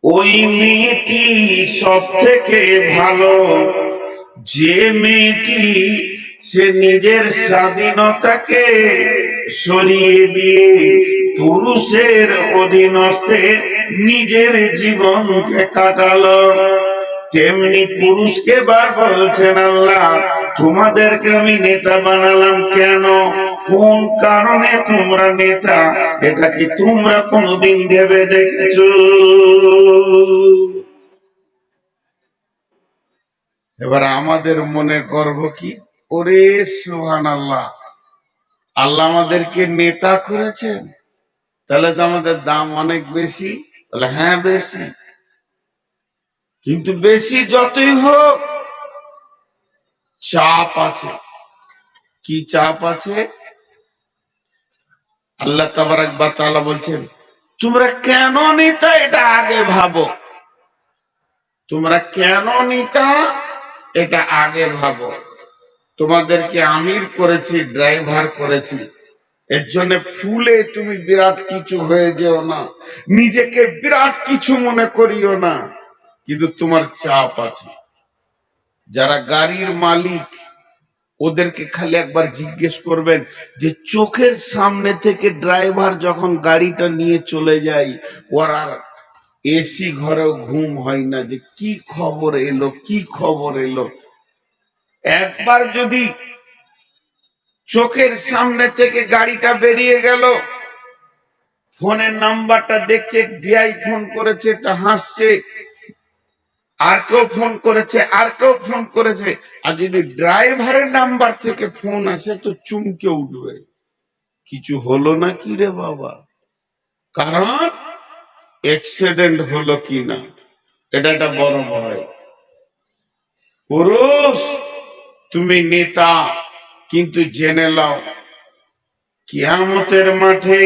ওই মেয়েটি সব থেকে ভালো, যে মেয়েটি সে নিজের স্বাধীনতাকে সরিয়ে দিয়ে পুরুষের অধীনস্থে নিজের জীবনকে কাটালো। তেমনি পুরুষকে বার বলছেন আল্লাহ, তোমাদেরকে আমি নেতা বানালাম কেন, কোন কারণে তোমরা নেতা, এটা কি তোমরা কোনদিন ভেবে দেখেছো? এবার আমাদের মনে গর্ব কি? ওরে সুবহানাল্লাহ, আল্লাহ আমাদেরকে নেতা করেছেন, তাহলে তো আমাদের দাম অনেক বেশি। বলে হ্যাঁ বেশি, কিন্তু বেশি যতই হোক চাপ আছে। কি চাপ আছে? আল্লাহ তাবারাক ওয়া তাআলা বলছেন, তোমরা কেন নেতা এটা আগে ভাবো, তোমরা কেন নেতা এটা আগে ভাবো। তোমাদেরকে আমির করেছি, ড্রাইভার করেছি, এর জন্য ফুলে তুমি বিরাট কিছু হয়ে যেও না, নিজেকে বিরাট কিছু মনে করিও না। কিন্তু তোমার চাপ আছে। যারা গাড়ির মালিক, ওদেরকে খালি একবার জিজ্ঞেস করবেন যে চোখের সামনে থেকে ড্রাইভার যখন গাড়িটা নিয়ে চলে যায়, ওর আর এসি ঘরেও ঘুম হয় না, যে কি খবর এলো, কি খবর এলো। একবার যদি চোখের সামনে থেকে গাড়িটা বেরিয়ে গেল, ফোনের নাম্বারটা দেখছে, বিআই ফোন করেছে তা হাসছে, আর কেউ ফোন করেছে, আর কেউ ফোন করেছে, আর যদি ড্রাইভারের নাম্বার থেকে ফোন আসে তো চমকে উঠবে, কিছু হলো না কি রে বাবা, কারণ অ্যাক্সিডেন্ট হলো কিনা, এটা একটা বড় ভয়। পুরুষ তুমি নেতা, কিন্তু জেনে নাও কিয়ামতের মাঠে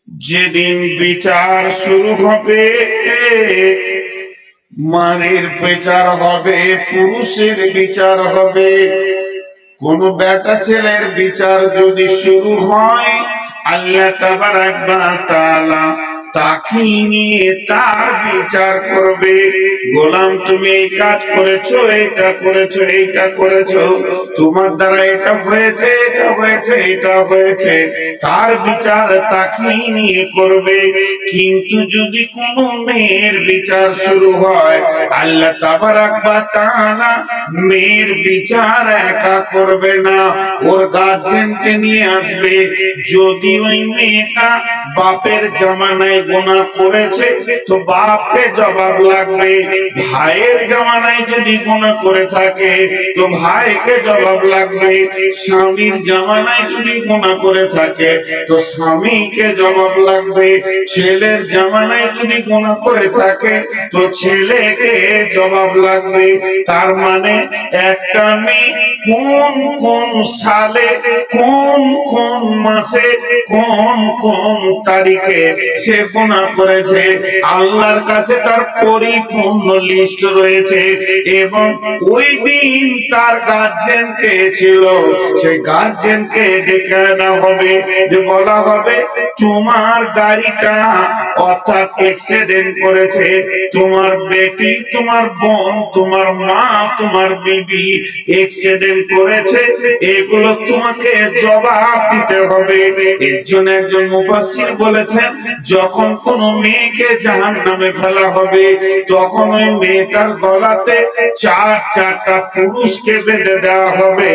যেদিন বিচার শুরু হবে, মানের বিচার হবে, পুরুষের বিচার হবে। কোন বেটা ছেলের বিচার যদি শুরু হয়, আল্লাহ তাবারাক ওয়া তাআলা তাকে নিয়ে তার বিচার করবে। গোলাম তুমি এই কাজ করেছো, এটা করেছো, এইটা করেছো, তোমার দ্বারা এটা হয়েছে, এটা হয়েছে, এটা হয়েছে, তার বিচার তাকে নিয়ে করবে। কিন্তু যদি কোনো মেয়ের বিচার শুরু হয়, আল্লাহ তাবারাক ওয়া তাআলা মেয়ের বিচার একা করবে না, ওর গার্জেনকে নিয়ে আসবে। যদি ওই মেয়েটা বাপের জামানায় গুনাহ করেছে তো বাপকে জবাব লাগবে, ভাইয়ের জামানায় যদি গুনাহ করে থাকে তো ভাইকে জবাব লাগবে, স্বামীর জামানায় যদি গুনাহ করে থাকে তো স্বামীকে জবাব লাগবে, ছেলের জামানায় যদি গুনাহ করে থাকে তো ছেলেকে জবাব লাগবে। তার মানে একটা মেয়ে কোন কোন সালে, কোন কোন মাসে, কোন কোন তারিখে সে গুনাহ করেছে, আল্লাহর কাছে তার পরিপূর্ণ লিস্ট রয়েছে। এবং ওই দিন তার গার্জেন কে ছিল, সেই গার্জেনকে ডেকে আনা হবে, যে বলা হবে তোমার গাড়িটা অর্থাৎ অ্যাক্সিডেন্ট করেছে, তোমার বেটি, তোমার বোন, তোমার মা, তোমার বিবি অ্যাক্সিডেন্ট করেছে, এগুলো তোমাকে জবাব দিতে হবে। এর জন্য একজন মুফাসসির বলেছেন, যখন কোন মেয়েকে জাহান্নামে ফেলা হবে, তখন ওই মেয়েটার গলাতে চারটা পুরুষকে বেঁধে দেওয়া হবে।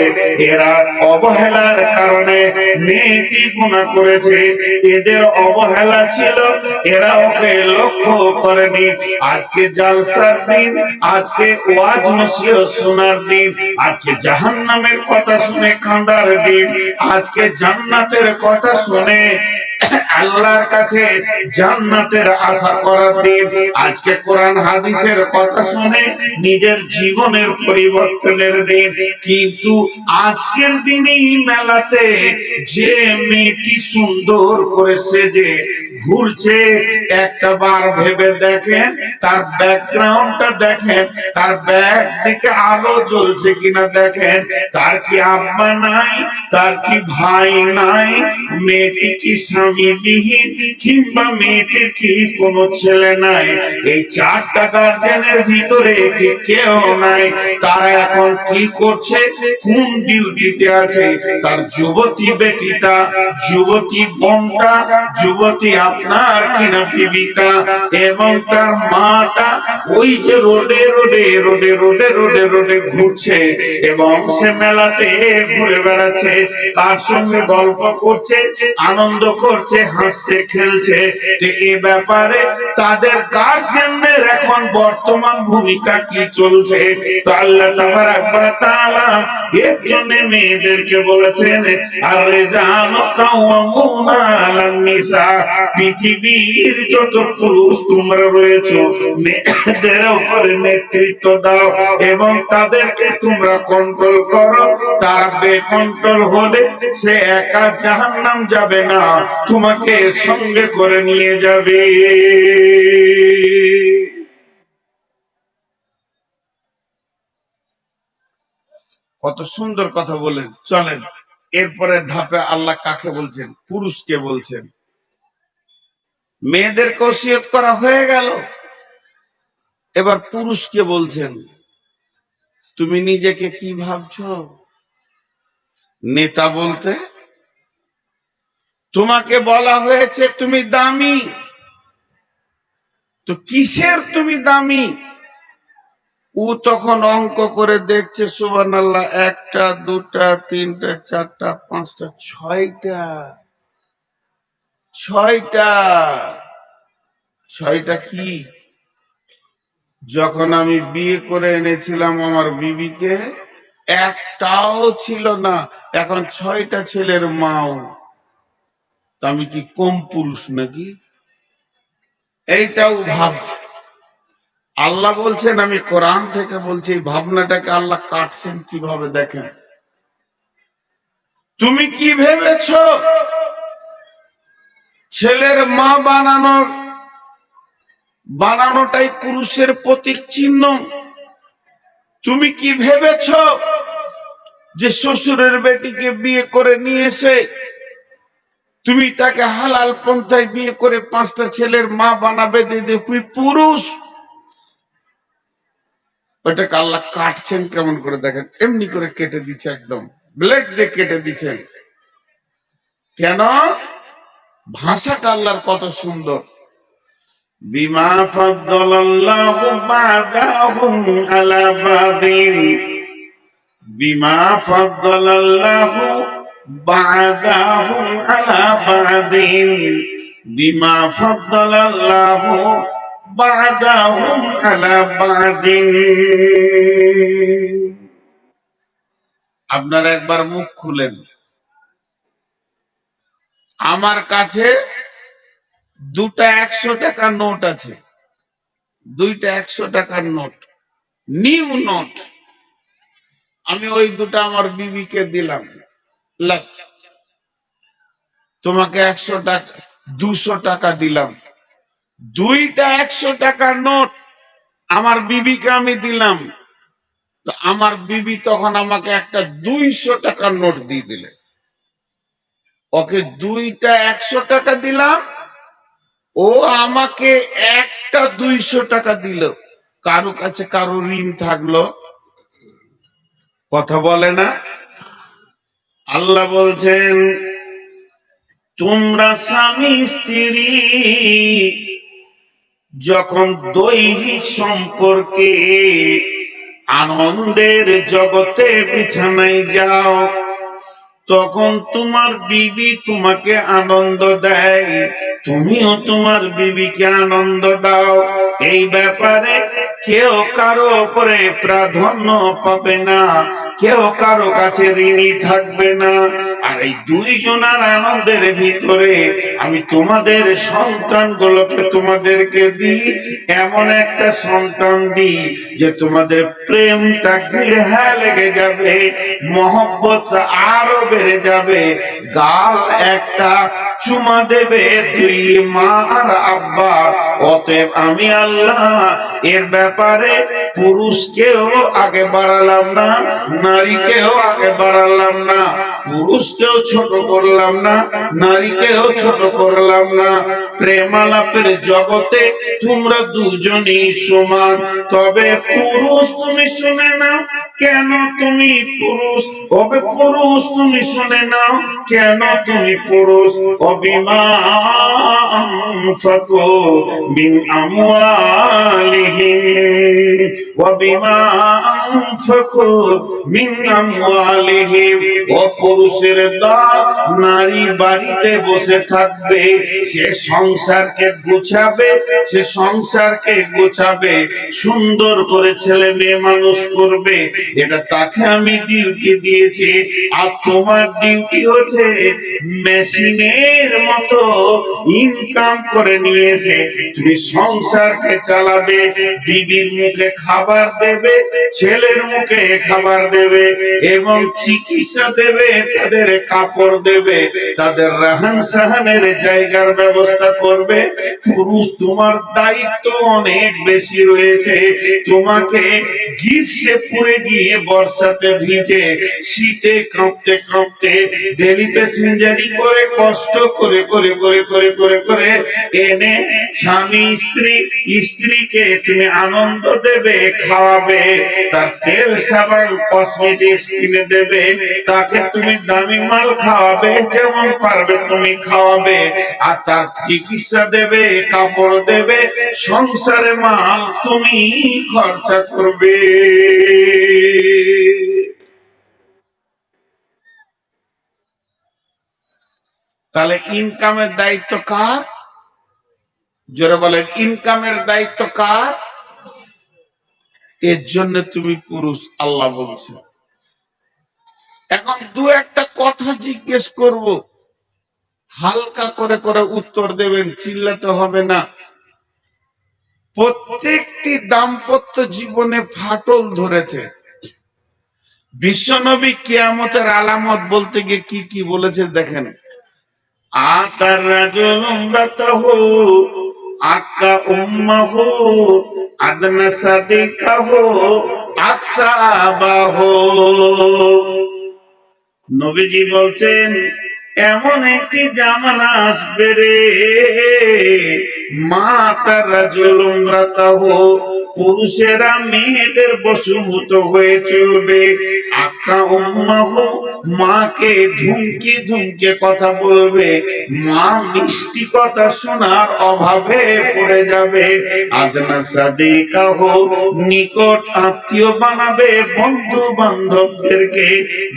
এরা অবহেলার কারণে মেয়েটি গুনাহ করেছে, এদের অবহেলা ছিল, এরা ওকে লক্ষ্য করেনি। আজকে জালসার দিন, আজকে ওয়াজ নসিহত শোনার দিন, আজকে জাহান্নামের কথা শুনে কাঁদার দিন, আজকে জান্নাতের কথা শুনে আল্লাহর কাছে জান্নাতের আশা করার দিন, আজকে কোরআন হাদিসের কথা শুনে নিজের জীবনের পরিবর্তনের দিন। কিন্তু আজকের দিনেই মেলাতে যে মেয়েটি সুন্দর করে সেজে ঘুরছে, একটা বার ভেবে দেখেন, তার ব্যাকগ্রাউন্ডটা দেখেন, তার ব্যাক দিকে আলো জ্বলছে কিনা দেখেন, তার কি আব্বা নাই, তার কি ভাই নাই, মেয়েটি কি স্বামী বিহীন, কিংবা মেয়েটির কি কোনো ছেলে নাই, এই চারটা গার্জেনের ভিতরে কি কেউ নাই, তারা এখন কি করছে, কোন ডিউটিতে আছে, তার যুবতী বেটিটা, যুবতী বোনটা, যুবতী আপনার কিনা বিবিটা এবং তার মাটা ওই যে রোডে রোডে রোডে রোডে রোডে রোডে ঘুরছে, এবং সে মেলাতে ঘুরে বেড়াচ্ছে, কার সঙ্গে গল্প করছে, আনন্দ করছে, হাসছে, খেলছে। এ ব্যাপারে তাদের গার্জেনদের এখন বর্তমান ভূমিকা কি চলছে? তো আল্লাহ তাবারাক ওয়া তাআলা এর জন্য মেয়েদেরকে বলেছেন, আর রিজালু কাওয়ামুনা আলান নিসা, পৃথিবীর যত পুরুষ তোমরা রয়েছো মেয়েদের উপরে নেতৃত্ব দাও এবং তাদেরকে তোমরা কন্ট্রোল করো। তারা বেকন্ট্রোল হলে সে একা জাহান্নাম যাবে না, তোমাকে সঙ্গে করে নিয়ে যাবে। কত সুন্দর কথা বলেন। চলেন এরপরে ধাপে আল্লাহ কাকে বলছেন? পুরুষকে বলছেন। মেয়েদেরকে ওসিয়ত করা হয়ে গেল, এবার পুরুষকে বলছেন। তুমি নিজেকে কি ভাবছো নেতা বলতে? তোমাকে বলা হয়েছে তুমি দামি, তো কিসের তুমি দামি? ও তখন অঙ্ক করে দেখছে, সুবহানাল্লাহ, একটা দুটা তিনটা চারটা পাঁচটা ছয়টা, ছয়টা, ছয়টা কি? যখন আমি বিয়ে করে এনেছিলাম আমার বিবিকে একটাও ছিল না, এখন ছয়টা ছেলের মাও। আমি কি কম পুরুষ নাকি? এইটাও ভাবছে। আল্লাহ বলছেন, আমি কোরআন থেকে বলছি, এই ভাবনাটাকে আল্লাহ কাটছেন কিভাবে দেখেন। তুমি কি ভেবেছ ছেলের মা বানানোটাই পুরুষের প্রতীক চিহ্ন? তুমি কি ভেবেছ যে শ্বশুরের বেটিকে বিয়ে করে নিয়ে এসে তুমি তাকে হালাল পন্থায় বিয়ে করে পাঁচটা ছেলের মা বানাবে, তুমি পুরুষ? ওটাকে আল্লাহ কাটছেন কেমন করে দেখেন, এমনি করে কেটে দিচ্ছে, একদম ব্লেড দিয়ে কেটে দিচ্ছেন। কেন? ভাষাটা আল্লাহর কত সুন্দর। বিমা ফাদ্দালাল্লাহু বা'দাহুম আলা বা'দিন, বিমা ফাদ্দালাল্লাহু বা'দাহুম আলা বা'দিন, বিমা ফাদ্দালাল্লাহু বা'দাহুম আলা বা'দিন। আপনারা একবার মুখ খুলেন। আমার কাছে দুটা 100 টাকার নোট আছে, দুইটা 100 টাকার নোট, নিউ নোট। আমি ওই দুটা আমার বিবিকে দিলাম, তোমাকে 100 টাকা 200 টাকা দিলাম। দুইটা 100 টাকার নোট আমার বিবিকে আমি দিলাম, তো আমার বিবি তখন আমাকে একটা 200 টাকার নোট দিয়ে দিলে। ওকে দুইটা 100 টাকা দিলাম, ও আমাকে একটা 200 টাকা দিল। কারো কাছে কারো ঋণ থাকলো? কথা বলে না। আল্লাহ বলছেন, তোমরা স্বামী স্ত্রী যখন দৈহিক সম্পর্কে আনন্দের জগতে বিছানায় যাও, তখন তোমার বিবি তোমাকে আনন্দ দেয়, তুমিও তোমার বিবিকে আনন্দ দাও। এই ব্যাপারে কেউ কারো উপরে প্রাধান্য পাবে না, কেউ কারো কাছে ঋণী থাকবে না। আর এই দুইজনের আনন্দের ভিতরে আমি তোমাদের সন্তানগুলোকে তোমাদেরকে দিই, এমন একটা সন্তান দিই যে তোমাদের প্রেমটা গিড়হা লেগে যাবে, মহব্বত আরো বেড়ে যাবে। গাল একটা চুমা দেবে তুই মা আর আব্বা। অতএব আমি আল্লাহ এর ব্যাপারে পুরুষকেও আগে বাড়ালাম না, নারীকেও আগে বাড়ালাম না, পুরুষকেও ছোট করলাম না, নারীকেও ছোট করলাম না। প্রেমালাপের জগতে তোমরা দুজনই সমান। তবে পুরুষ তুমি শুনে নাও, কেন তুমি পুরুষ? ওবে পুরুষ তুমি শুনে নাও, কেন তুমি পুরুষ? অবিমা আনফাকু মিন আমওয়ালিহিম, ওয়াবিমা আনফাকু মিন আমওয়ালিহিম। ও পুরুষের দল, নারী বাড়িতে বসে থাকবে, সে সংসারকে গুছাবে, সে সংসারকে গোছাবে, সুন্দর করে ছেলে মেয়ে মানুষ করবে, এটা তাকে আমি ডিউটি দিয়েছি। আর তোমার ডিউটি হচ্ছে মেশিনের মতো ইনকাম করে নিয়েছে, তুমি সংসারকে চালাবে, বিবির মুখে খাবার দেবে, ছেলের মুখে খাবার দেবে, এবং চিকিৎসা দেবে, তাদের কাপড় দেবে, তাদের রাহান সাহানের জায়গার ব্যবস্থা করবে। পুরুষ তোমার দায়িত্ব অনেক বেশি রয়েছে। তোমাকে গ্রীষ্মে পুড়ে গিয়ে বর্ষাতে ভিজে, শীতে কাঁপতে কাঁপতে নক্তে ডেলি প্যাসেঞ্জারি করে কষ্ট করে করে করে করে করে করে এনে স্বামী স্ত্রীকে তুমি আনন্দ দেবে, খাওয়াবে, তার তেল সাবান কসমেটিক্স কিনে দেবে, তাকে তুমি দামি মাল খাওয়াবে, যেমন পারবে তুমি খাওয়াবে, আর তার চিকিৎসা দেবে, কাপড় দেবে, সংসারে মা তুমি খরচা করবে। তাহলে ইনকামের দায়িত্ব কার? জোরে বলেন, ইনকামের দায়িত্ব কার? এর জন্য তুমি পুরুষ, আল্লাহ বলছে। এখন দু একটা কথা জিজ্ঞেস করব, হালকা করে করে উত্তর দেবেন, চিল্লাতে হবে না। প্রত্যেকটি দাম্পত্য জীবনে ফাটল ধরেছে। বিশ্বনবী কিয়ামতের আলামত বলতে গিয়ে কি কি বলেছে দেখেন। আতার রাজুল উমরাতাহু আক্কা উম্মাহু আদনা সাদিকাহু আকসাবাহু। নবীজি বলছেন, এমন একটি জামানা আসবে রে, মা তার রাজুল উমরাতাহু, পুরুষেরা মেয়েদের বশীভূত হয়ে চলবে, আক্কা উম্মাহু, মাকে ধুমকি ধুমকে কথা বলবে, মা মিষ্টি কথা শোনার অভাবে পড়ে যাবে, আদনা সাদিকাহু, নিকট আত্মীয় বানাবে, বন্ধু বান্ধবদেরকে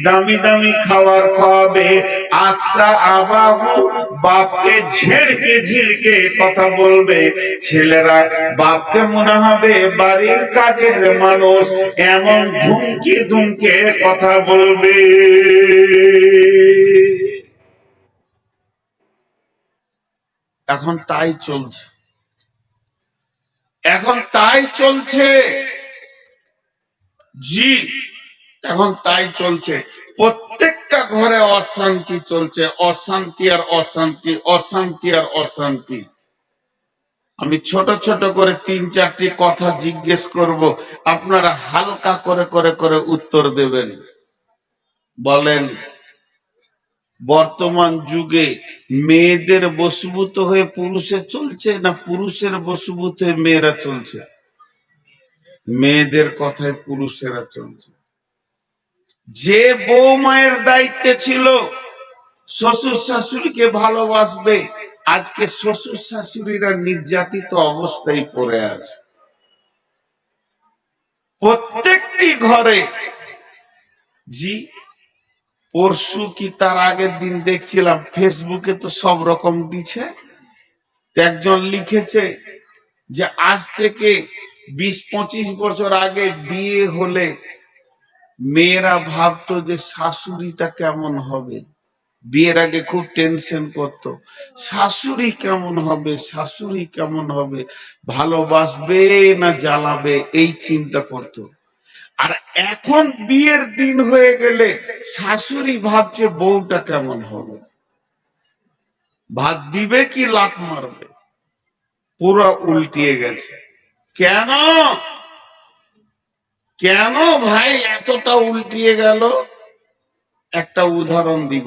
দামি দামি খাবার খাওয়াবে, আকসা আবাহু, বাপকে ঝেড়কে ঝিড়কে কথা বলবে, ছেলেরা বাপকে মনে হবে বাড়ির কাজের মানুষ, এমন ধুমকি ধুমকে কথা বলবে। এখন তাই চলছে, এখন তাই চলছে, জি এখন তাই চলছে। প্রত্যেকটা ঘরে অশান্তি চলছে, অশান্তি আর অশান্তি, অশান্তি আর অশান্তি। আমি ছোট ছোট করে তিন চারটি কথা জিজ্ঞেস করব, আপনারা হালকা করে করে করে উত্তর দেবেন। বলেন, বর্তমান যুগে মেয়েদের বশীভূত হয়ে পুরুষে চলছে, না পুরুষের বশীভূত হয়ে মেয়েরা চলছে? মেয়েদের কথায় পুরুষেরা চলছে। যে বউ মায়ের দায়িত্বে ছিল শ্বশুর শাশুড়িকে ভালোবাসবে, আজকে শ্বশুর শাশুড়িরা নির্যাতিত অবস্থায় পড়ে আছে প্রত্যেকটি ঘরে। জি, পরশু কি তার আগের দিন দেখছিলাম ফেসবুকে, তো সব রকম দিছে। একজন লিখেছে যে আজ থেকে 20-25 বছর আগে বিয়ে হলে মেয়েরা ভাবতো যে শাশুড়িটা কেমন হবে, বিয়ের আগে খুব টেনশন করতো, শাশুড়ি কেমন হবে, শাশুড়ি কেমন হবে, ভালোবাসবে না জ্বালাবে, এই চিন্তা করতো। আর এখন বিয়ের দিন হয়ে গেলে শাশুড়ি ভাবছে বউটা কেমন হবে, ভাত দিবে কি লাত মারবে, পুরো উল্টিয়ে গেছে। কেন কেন ভাই এতটা উল্টিয়ে গেল? একটা উদাহরণ দিব।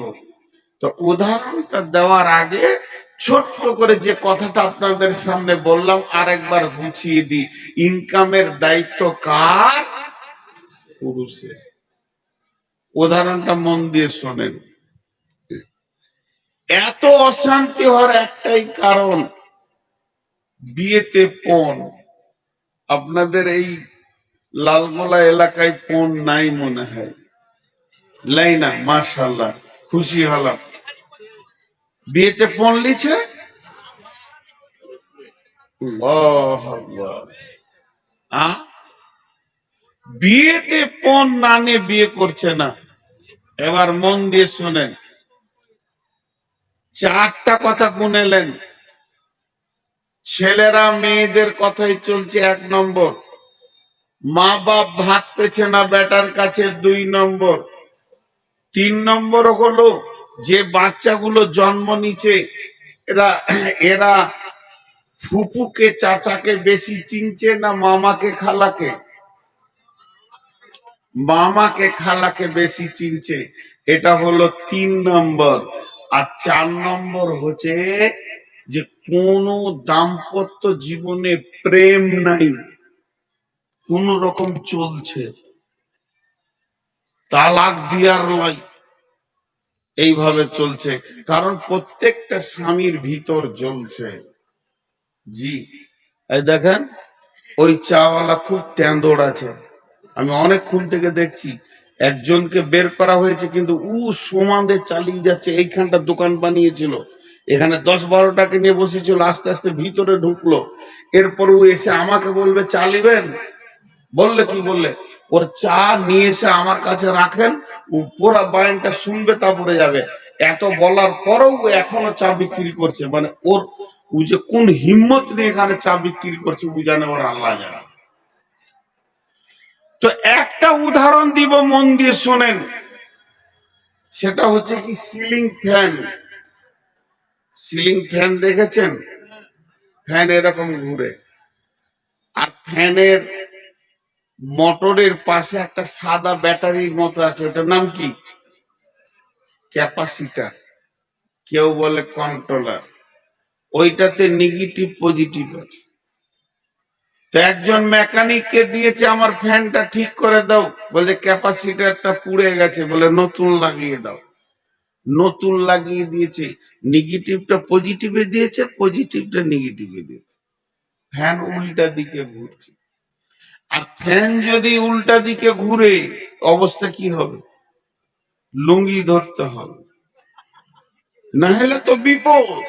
তো উদাহরণটা দেওয়ার আগে ছোট্ট করে যে কথাটা আপনাদের সামনে বললাম আরেকবার গুছিয়ে দিই। ইনকামের দায়িত্ব কার? পুরুষের। উদাহরণটা মন দিয়ে শোনেন। এত অশান্তি হওয়ার একটাই কারণ, বিয়েতে পণ। আপনাদের এই লালগোলা এলাকায় পণ নাই মনে হয়, লাই না? মাশাআল্লাহ, খুশি হলাম। বিয়েতে পণ লিছে, আল্লাহু আকবার। বিয়েতে পণ না নিয়ে বিয়ে করছে না। এবার মন দিয়ে শোনেন, চারটা কথা গুনেলেন। ছেলেরা মেয়েদের কথাই চলছে 1 নম্বর, মা বাপ ভাত পেছে না বেটার কাছে 2 নম্বর, 3 নম্বর হলো যে বাচ্চাগুলো জন্ম নিচ্ছে এরা এরা ফুপুকে চাচাকে বেশি চিনছে না মামাকে খালাকে? মামাকে খালাকে বেশি চিনছে, এটা হলো 3 নম্বর। আর 4 নম্বর হচ্ছে যে কোন দাম্পত্য জীবনে প্রেম নাই, কোন রকম চলছে, তালাক দিয়ার লাই, এইভাবে চলছে। কারণ প্রত্যেকটা স্বামীর ভিতর জ্বলছে। জি, এই দেখেন ওই চাওয়ালা খুব তেঁদড় আছে, আমি অনেকক্ষণ থেকে দেখছি। একজনকে বের করা হয়েছে, কিন্তু ও সমানে চালিয়ে যাচ্ছে। এইখানটা দোকান বানিয়েছিল, এখানে 10-12টাকে নিয়ে বসেছিল, আস্তে আস্তে ভিতরে ঢুকলো। এরপর ও এসে আমাকে বলবে চালিবেন, বললে কি বললে ওর চা নিয়ে এসে আমার কাছে রাখেন, ও পুরা বায়ানটা শুনবে তারপরে যাবে। এত বলার পরেও ও এখনো চা বিক্রি করছে, মানে ওর ও যে কোন হিম্মত নিয়ে এখানে চা বিক্রি করছে ও জানে, ওর আল্লাহ জানে। তো একটা উদাহরণ দিব, মন দিয়ে শোনেন। সেটা হচ্ছে কি, সিলিং ফ্যান। সিলিং ফ্যান দেখেছেন? ফ্যান এরকম ঘুরে, আর ফ্যানের মোটরের পাশে একটা সাদা ব্যাটারির মতো আছে, ওটার নাম কি? ক্যাপাসিটার, কেউ বলে কন্ট্রোলার। ওইটাতে নেগেটিভ পজিটিভ আছে। তো একজন মেকানিককে দিয়েছে আমার ফ্যানটা ঠিক করে দাও, বলে ক্যাপাসিটারটা পুড়ে গেছে, বলে নতুন লাগিয়ে দাও। নতুন লাগিয়ে দিয়েছে, নেগেটিভটা পজিটিভে দিয়েছে, পজিটিভটা নেগেটিভে দিয়েছে। ফ্যান উল্টা দিকে ঘুরছে। আর ফ্যান যদি উল্টা দিকে ঘুরে অবস্থা কি হবে? লুঙ্গি ধরতে হবে, না হলে তো বিপদ।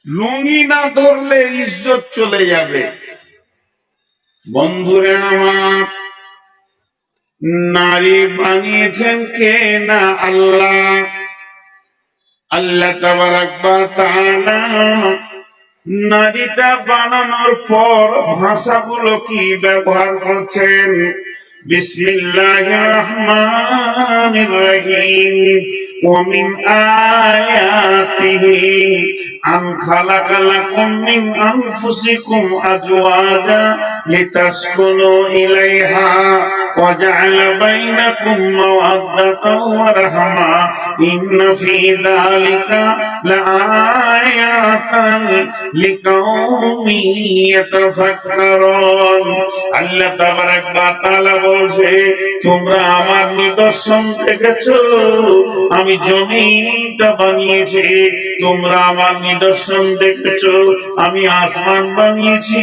লুঙ্গি না ধরলে ইজ্জত চলে যাবে। বন্ধুরে আমার, নারী বানিয়েছেন কে? না আল্লাহ। আল্লাহ তাবারাক ওয়া তাআলা নারীটা বানানোর পর ভাষাগুলো কি ব্যবহার করছেন? বিসমিল্লাহির রহমানির রহিম। ওয়া মিন আয়াতিহি আন খালাকা লাকুম মিন আনফুসিকুম আজওয়াজা লিতাসকুনু ইলাইহা ওয়া জাআলা বাইনাকুম মাওয়াদ্দাতাও ওয়া রাহমা ইন্না ফী যালিকা লাআয়াতান লিকাউমি ইয়াতাফাক্কারুন। আল্লাহ তাবারাক ওয়া তাআলা বলছে, তোমরা আমার নিদর্শন দেখেছো, আমি জমিনটা বানিয়েছি। তোমরা আমার নিদর্শন দেখেছো, আমি আসমান বানিয়েছি।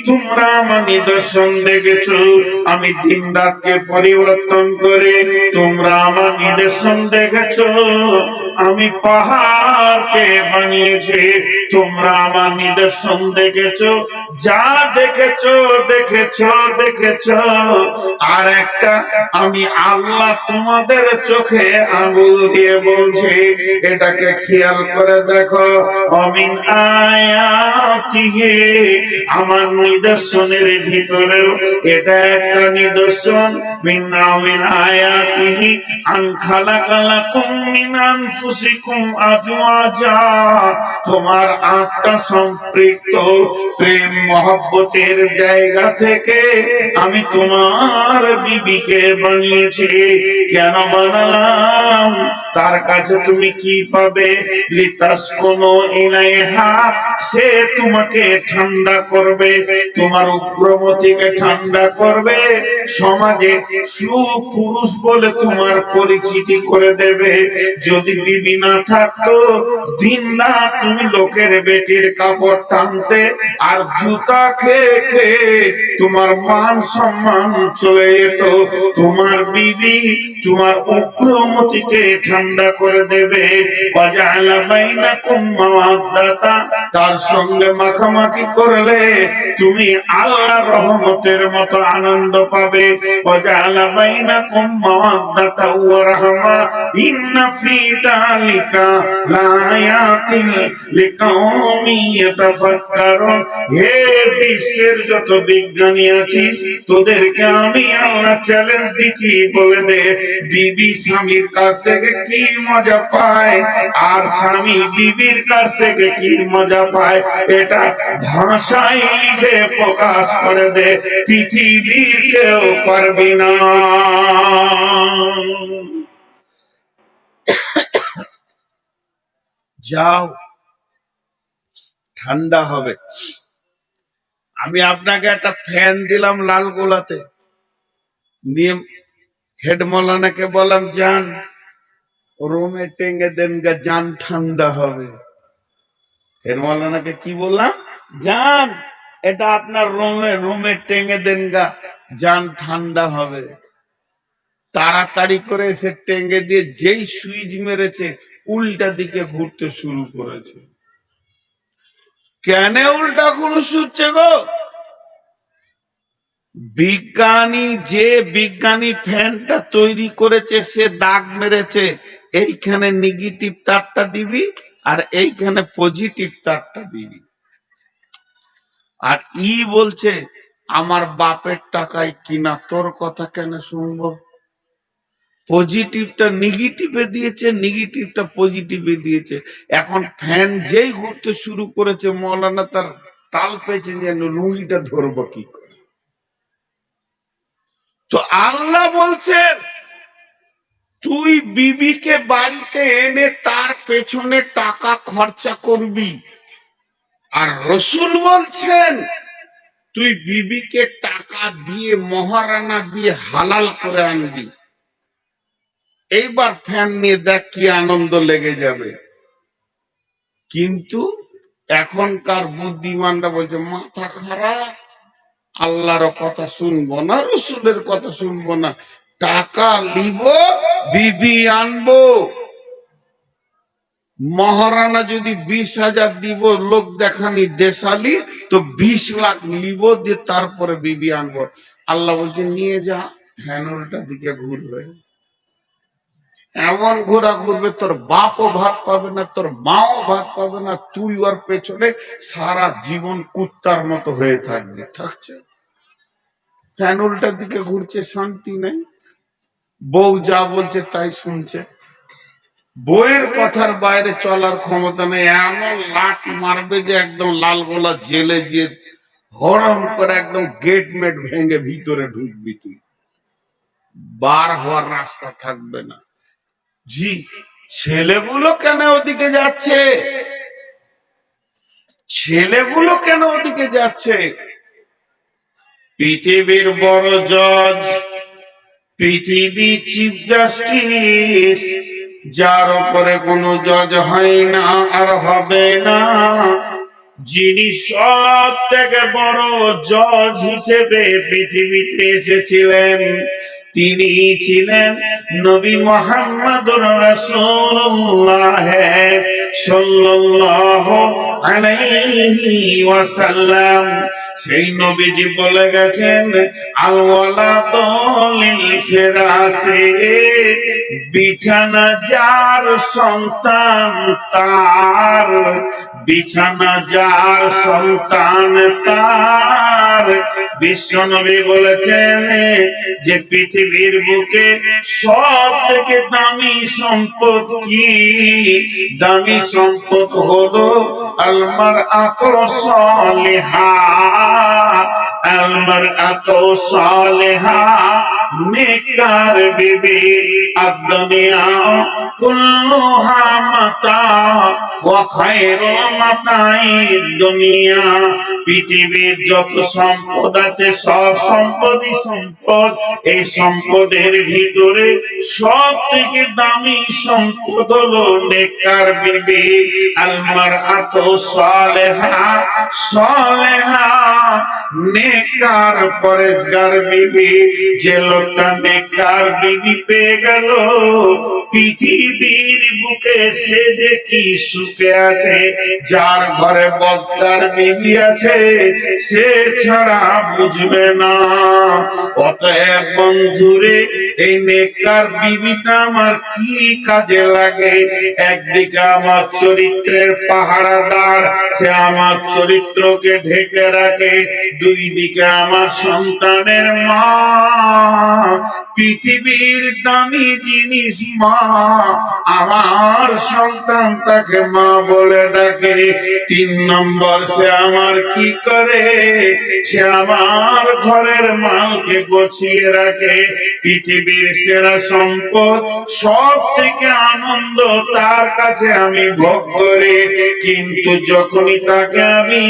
তোমরা আমার নিদর্শন দেখেছো, আমি দিন রাতকে পরিবর্তন করে। তোমরা আমার নিদর্শন দেখেছো, আমি পাহাড়কে বানিয়েছি। তোমরা আমার নিদর্শন দেখেছো, যা দেখেছো দেখেছো দেখেছো। আর একটা, আমি আল্লাহ তোমাদের চোখে আঙ্গুল দিয়ে বলছি, এটাকে খেয়াল করে দেখো। অমিন আয়াতিহি, আমার নিদর্শনের ভিতরেও এটা একটা নিদর্শন। মিন আয়াতিহি আন খালাকা লাকুম মিন আনফুসিকুম আজওয়াজা, তোমার আত্মা সম্পৃক্ত প্রেম মহব্বতের জায়গা থেকে আমি তোমার বিবিকে বানিয়েছি। কেন বানালাম? তার কাছে তুমি কি পাবে? লিতাসকুনু ইলাইহা, সে তোমাকে ঠান্ডা করবে, তোমার উগ্রমতিকে ঠান্ডা করবে। সমাজে সুপুরুষ বলে তোমার পরিচিতি করে দেবে। যদি বিবি না থাকতো, দিন রাত তুমি লোকের বেটির কাপড় টানতে, আর জুতা খেয়ে খেয়ে তোমার মান সম্মান চলে যেত। তোমার বিবি তোমার উগ্রমতিকে ঠান্ডা করে দেবে। ওয়াজআলা বাইনাকুম মাওয়াদ্দাতা, তার সঙ্গে মাখামাখি করলে তুমি আল্লাহর রহমতের মতো আনন্দ পাবে। ওয়াজআলা বাইনাকুম মাওয়াদ্দাতা ওয়া রাহমা ইন্না ফী যালিকা লাআয়াতিন লিকাউমি ইয়াতাফাক্কারুন। হে বিশ্বের যত বিজ্ঞানী আছিস, তোদেরকে আমি আল্লাহ চ্যালেঞ্জ দিচ্ছি, বলে দে বিবি স্বামীর কাছ থেকে কি কি মজা পায় আর স্বামী বিবির কাছ থেকে কি মজা পায়, এটা ভাষায় লিখে প্রকাশ করে দে, পৃথিবীর কেউ পারবি না। যাও, ঠান্ডা হবে। আমি আপনাকে একটা ফ্যান দিলাম লাল গোলাতে, নিয়ে হেড মৌলানাকে বললাম যান রুমে টেঙ্গে দেন গা, যান ঠান্ডা হবে। হেড মৌলানাকে কি বললাম, যান এটা আপনার রুমে টেঙ্গে দেন গা, যান ঠান্ডা হবে। তাড়াতাড়ি করে এসে টেঙ্গে দিয়ে যেই সুইচ মেরেছে উল্টা দিকে ঘুরতে শুরু করেছে। কেন উল্টা ঘুরছে গো? বিজ্ঞানী ফ্যানটা তৈরি করেছে সে দাগ মেরেছে, এইখানে নেগেটিভ তারটা দিবি আর এইখানে পজিটিভ তারটা দিবি। আর বলছে আমার বাপের টাকায় কিনা, তোর কথা কেন শুনবো? পজিটিভটা নেগেটিভে দিয়েছে, নেগেটিভটা পজিটিভে দিয়েছে। এখন ফ্যান যেই ঘুরতে শুরু করেছে মৌলানা তার তাল পেয়েছে, যেন লুঙ্গিটা ধরবো কি করে। তো আল্লাহ বলছেন তুই বিবিকে বাড়িতে এনে তার পেছনে টাকা খরচা করবি, আর রসুল বলছেন তুই বিবিকে টাকা দিয়ে মহারানা দিয়ে হালাল করে আনবি। এইবার ফ্যান নিয়ে দেখ কি আনন্দ লেগে যাবে। কিন্তু এখনকার বুদ্ধিমানরা বলছে মাথা খারাপ, আল্লাহর কথা শুনবো না, রসুলের কথা শুনবো না, টাকা লিব বিবি আনবো। মহারানা যদি 20,000 দিব লোক দেখানি দেশালি, তো 20 লাখ লিব দিয়ে তারপরে বিবি আনবো। আল্লাহ বলছে নিয়ে যা, ফ্যান উল্টা দিকে ঘুরবে। এমন ঘোরা ঘুরবে তোর বাপও ভাত পাবে না, তোর মাও ভাত পাবে না, তুই ওর পেছনে সারা জীবন কুত্তার মতো হয়ে থাকবি। থাকছে ফ্যান উল্টার দিকে ঘুরছে, শান্তি নেই। বউ যা বলছে তাই শুনছে, বইয়ের কথার বাইরে চলার ক্ষমতা নেই। এমন লাট মারবে যে একদম লাল গোলা জেলে গিয়ে হরম করে একদম গেট মেট ভেঙে ভিতরে ঢুকবি, তুই বার হওয়ার রাস্তা থাকবে না। জি, ছেলেগুলো কেন ওদিকে যাচ্ছে? ছেলেগুলো কেন ওদিকে যাচ্ছে? পৃথিবীর বড় জজ, পৃথিবী চিফ জাস্টিস, যার উপরে কোনো জজ হয় না আর হবে না, যিনি সব থেকে বড় জজ হিসেবে পৃথিবীতে এসেছিলেন, তিনি ছিলেন নবী মুহাম্মদুর রাসূলুল্লাহ সাল্লাল্লাহু আলাইহি ওয়াসাল্লাম। সেই নবীজি বলে গেছেন আল ওয়ালাদু লিল ফিরাসি, বিছানা যার সন্তান তার, বিছানা যার সন্তান তার। বিশ্বনবী বলেছেন যে পৃথিবীর বুকে সব থেকে দামি সম্পদ কি? দামি সম্পদ হলো আল মারআতু সালিহা, আল মারআতু সালিহা, নেককার বিবি। আদ-দুনিয়া কুল্লুহা মাতা ওয়া খায়রুল মাতাইদ দুনিয়া, পৃথিবীর যত সম্পদ আছে সব সম্পদই সম্পদ, এই সম্পদের ভিতরে সব থেকে দামি সম্পদ হলো নেককার বিবি। আল মারআতু সালিহা, সালিহা নেককার পরেজগার বিবি। যে লোকটা নেককার বিবি পেয়ে গেল, পৃথিবীর বুকে সে দেখি সুখে আছে। যার ঘরে বদকার বিবি আছে সে ছাড়া বুঝবে না। অতএব বন্ধুরে, এই নেককার বিবিটা আমার কি কাজে লাগে? একদিকে আমার চরিত্রের পাহারাদার, সে আমার চরিত্রকে ঢেকে রাখে। দুই দিকে আমার সন্তানের মা, পৃথিবীর দামি জিনিস মা আমার সন্তান তাকে মা বলে ডাকে। 3 নম্বর, সে আমার কি করে? সে আমার ঘরের মালকে গুছিয়ে রাখে। পৃথিবীর সেরা সম্পদ, সব থেকে আনন্দ তার কাছে আমি ভোগ করি। কিন্তু যখনই তাকে আমি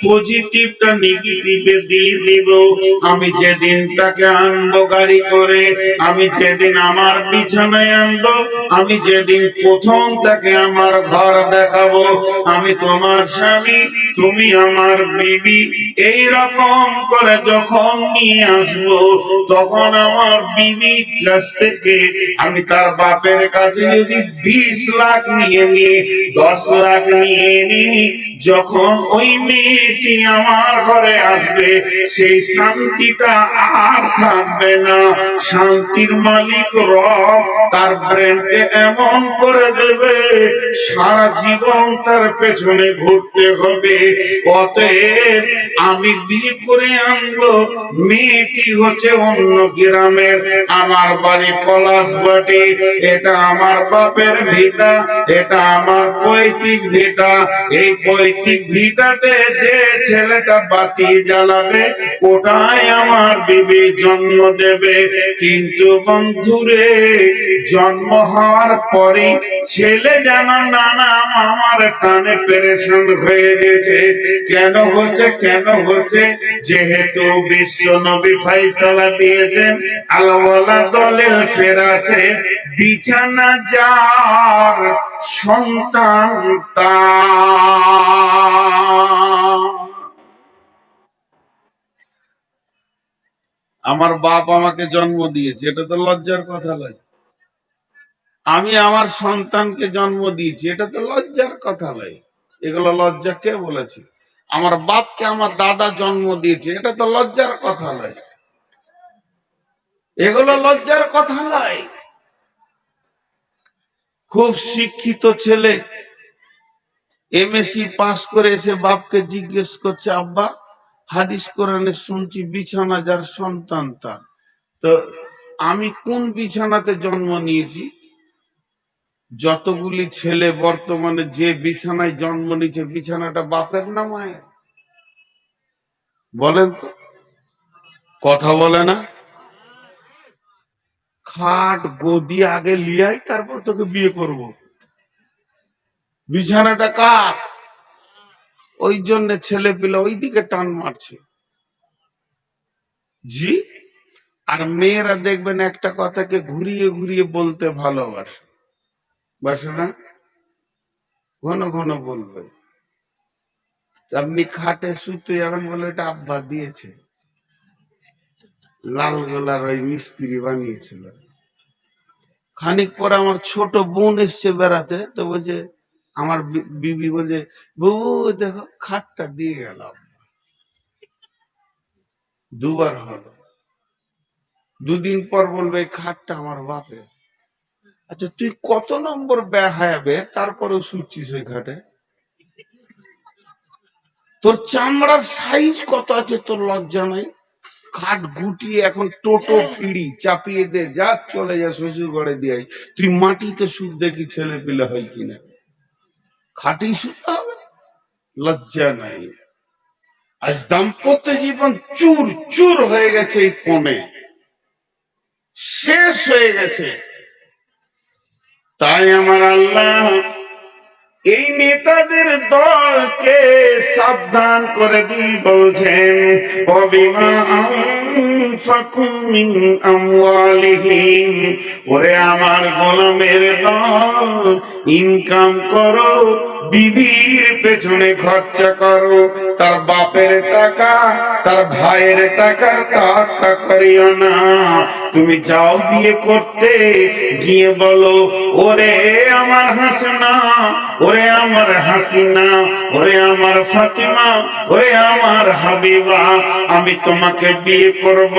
পজিটিভটা নেগেটিভে দিয়ে দিব, আমি যেদিন তাকে আনবো গাড়ি করে, আমি যেদিন আমার বিছানায় আনবো, আমি যেদিন প্রথম তাকে আমার ঘর দেখাবো, আমি তোমার স্বামী, তুমি আমার বিবি, এই রকম করে যখন নিয়ে আসবো, তখন আমার বিবির কাছ থেকে আমি তার বাপের কাছে যদি 20 লাখ নিয়ে নিই, 10 লাখ নিয়ে নিই, যখন ওই মেয়েটি আমার ঘরে আসবে, সেই শান্তিটা আর থাকবে না। শান্তির মালিক রব তার ব্রেনকে এমন করে দেবে, সারা জীবন তার পেছনে ঘুরতে হবে। অতএব আমি বিয়ে করে আনবো, মেয়েটি হচ্ছে অন্য গ্রামের, আমার বাড়ি পলাশবাটি, এটা আমার বাপের ভিটা, এটা আমার পৈতৃক ভিটা। এই পৈতৃক ভিটাতে যে ছেলেটা বাতি জ্বালাবে, ওটাই আমার বিবি জন্ম দেবে। কিন্তু বন্ধুরে, জন্ম হওয়ার পরে ছেলে যেন নানা আমার টানে পেরেশান হয়ে গেছে। কেন হচ্ছে? কেন হচ্ছে? যেহেতু বিশ্ব নবী ফাইসালা দিয়েছেন, আল্লাহওয়ালা দলের ফেরাসে, বিছানা যার সন্তান তার। আমার বাপ আমাকে জন্ম দিয়েছে, এটা তো লজ্জার কথা নয়। আমি আমার সন্তানকে জন্ম দিয়েছি, এটা তো লজ্জার কথা নয়। এগুলো লজ্জা কে বলেছে? আমার বাপকে আমার দাদা জন্ম দিয়েছে, এটা তো লজ্জার কথা নয়। এগুলো লজ্জার কথা নয়। খুব শিক্ষিত ছেলে এমএসসি পাস করে এসে বাপকে জিজ্ঞেস করছে, আব্বা, হাদিস কোরআনে শুনছি বিছানা যার সন্তান তার, তো আমি কোন বিছানাতে জন্ম নিয়েছি? যতগুলি ছেলে বর্তমানে যে বিছানায় জন্ম নিয়েছে, বিছানাটা বাপের না মায়ের? বলেন তো, কথা বলে না? খাট গদি আগে লিয়াই, তারপর তোকে বিয়ে করব। বিছানাটা কার? ওই জন্য ছেলে পেলে ওই দিকে টান মারছে। জি। আর মেয়েরা দেখবেন একটা কথাকে ঘুরিয়ে ঘুরিয়ে বলতে ভালোবাসে, বাসে না? ঘন ঘন বলবে। আপনি খাটে শুতে যাবেন বলে, এটা আব্বা দিয়েছে, লাল গোলার ওই মিস্ত্রি বানিয়েছিল। খানিক পরে আমার ছোট বোন এসছে বেড়াতে, তো বলছে, আমার বিবি বলছে, বাবু দেখো খাটটা দিয়ে গেলাম। দুবার হলো। দুদিন পর বলবে, এই খাটটা আমার বাপের। আচ্ছা, তুই কত নম্বর বেহায়াবে তারপরেও শুচ্ছিস ওই খাটে? তোর চামড়ার সাইজ কত আছে, তোর লজ্জা নাই? খাট গুটিয়ে এখন টোটো ফিরি চাপিয়ে দে, যা চলে যা শ্বশুর ঘরে দিয়ে। তুই মাটিতে সুখ দেখি ছেলে পিলে হয় কিনা, খাটি শুতে হবে? লজ্জা নাই। আজ দাম্পত্য জীবন চুর চুর হয়ে গেছে, এই পণে শেষ হয়ে গেছে। তাই আমার আল্লাহ এই নেতাদের দলকে সাবধান করে দিয়ে বলছেন, অবিমা আনফাকু মিন আমওয়ালিহিম, ওরে আমার গোলামের দল, ইনকাম করো, বিবির পেছনে খরচা করো। তার বাপের টাকা, তার ভাইয়ের টাকা তা করিও না। তুমি যাও বিয়ে করতে, গিয়ে বলো, ওরে আমার হাসনা, ওরে আমার হাসিনা, ওরে আমার ফাতিমা, ওরে আমার হাবিবা, আমি তোমাকে বিয়ে করব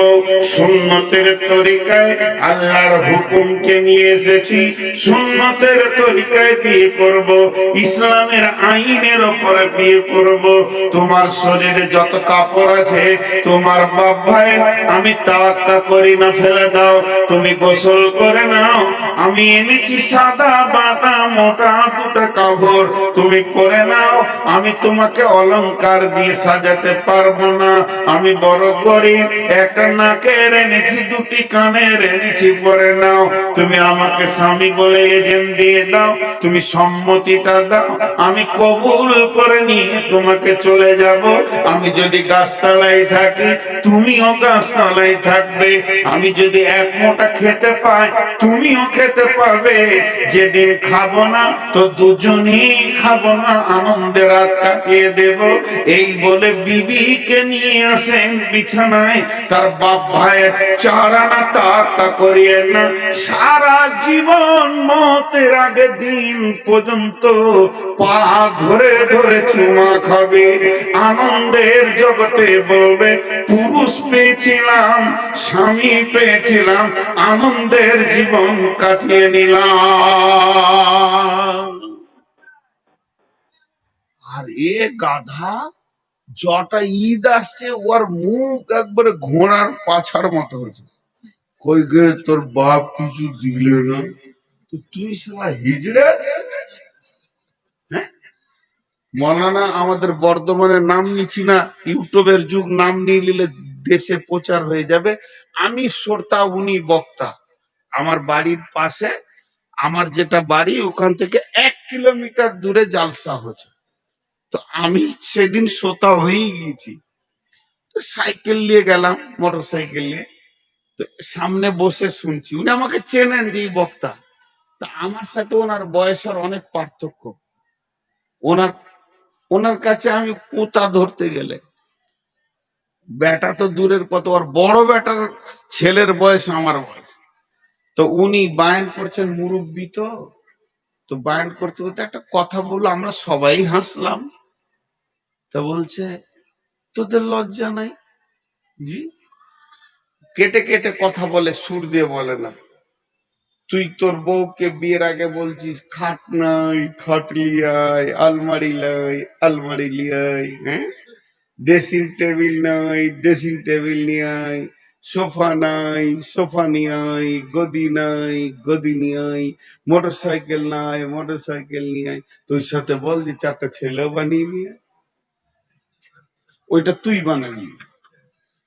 সুন্নতের তরিকায়। আল্লাহর হুকুমকে নিয়ে এসেছি, সুন্নতের তরিকায় বিয়ে করব। ইসলাম ইসলামের আইনের ওপরে বিয়ে করব। তোমার শরীরে যত কাপড় আছে তোমার বাপ ভাই আমি তাওয়াক্কা করি না, ফেলে দাও, তুমি গোসল করে নাও। আমি এনেছি সাদা বাটা মোটা দুটা কাপড়, তুমি পরে নাও। আমি তোমাকে অলংকার দিয়ে সাজাতে পারবো না, আমি বড় গরিব, একটা নাকের এনেছি, দুটি কানের এনেছি, পরে নাও। তুমি আমাকে স্বামী বলে এজেন্ট দিয়ে দাও, তুমি সম্মতিটা দাও, আমি কবুল করে নিয়ে তোমাকে চলে যাব। আমি যদি গাছতলায় থাকি তুমিও গাছতলায় থাকবে, আমি যদি এক মোটা খেতে পাই তুমিও খেতে পাবে। যেদিন খাবো না তো দুজনেই খাবো না, আনন্দে রাত কাটিয়ে দেব। এই বলে বিবিকে নিয়ে আসেন বিছানায়। তার বাপ ভাইয়ের চারানা তাক্কা করিয়ে না, সারা জীবন মতের আগে দিন পর্যন্ত পা ধরে ধরে চুমা খাবে। আনন্দের জগতে বলবে পুরুষ পেয়েছিলাম, স্বামী পেয়েছিলাম, আনন্দের জীবন কাটিয়ে নিলাম। আর এ গাধা যটা ঈদ আসছে ওর মুখ একবারে ঘোড়ার পাছার মতো হয়েছে। কই গে তোর বাপ কিছু দিলে না, তো তুই শালা হিজড়ে আছিস। হ্যাঁ, মৌলানা আমাদের বর্ধমানে নাম নিচ্ছি না, ইউটিউবের যুগ, নাম নিয়ে নিলে দেশে প্রচার হয়ে যাবে। আমি শ্রোতা, উনি বক্তা। আমার বাড়ির পাশে, আমার যেটা বাড়ি ওখান থেকে 1 কিলোমিটার দূরে জালসা হচ্ছে। তো আমি সেদিন শ্রোতা হয়েই গিয়েছি। তো সাইকেল নিয়ে গেলাম, মোটর সাইকেল নিয়ে। তো সামনে বসে শুনছি, উনি আমাকে চেনেন যে এই বক্তা। তা আমার সাথে ওনার বয়সের অনেক পার্থক্য। ওনার ওনার কাছে আমি পোতা ধরতে গেলে, বেটা তো দূরের কত, আর বড় বেটার ছেলের বয়স আমার বয়স। তো উনি বায়ান করছেন, মুরব্বী তো, তো বায়ান করতে করতে একটা কথা বললো, আমরা সবাই হাসলাম। তা বলছে তোদের লজ্জা নাই? জি। কেটে কেটে কথা বলে, সুর দিয়ে বলে না। তুই তোর বউকে বিয়ের আগে বলছিস খাট নাই, খাট লিয়াই, আলমারি লাই, আলমারি লিয়াই, হ্যাঁ, ড্রেসিং টেবিল নাই, ড্রেসিং টেবিল নিয়ে আয়, সোফা নাই, সোফা নিয়ে আয়, গদি নাই, গদি নিয়ে আয়, মোটর সাইকেল নাই, মোটর সাইকেল নিয়ে আয়। তুই সাথে বল যে 4টা ছেলেও বানিয়ে নিয়ে আয়। ওইটা তুই বানাবি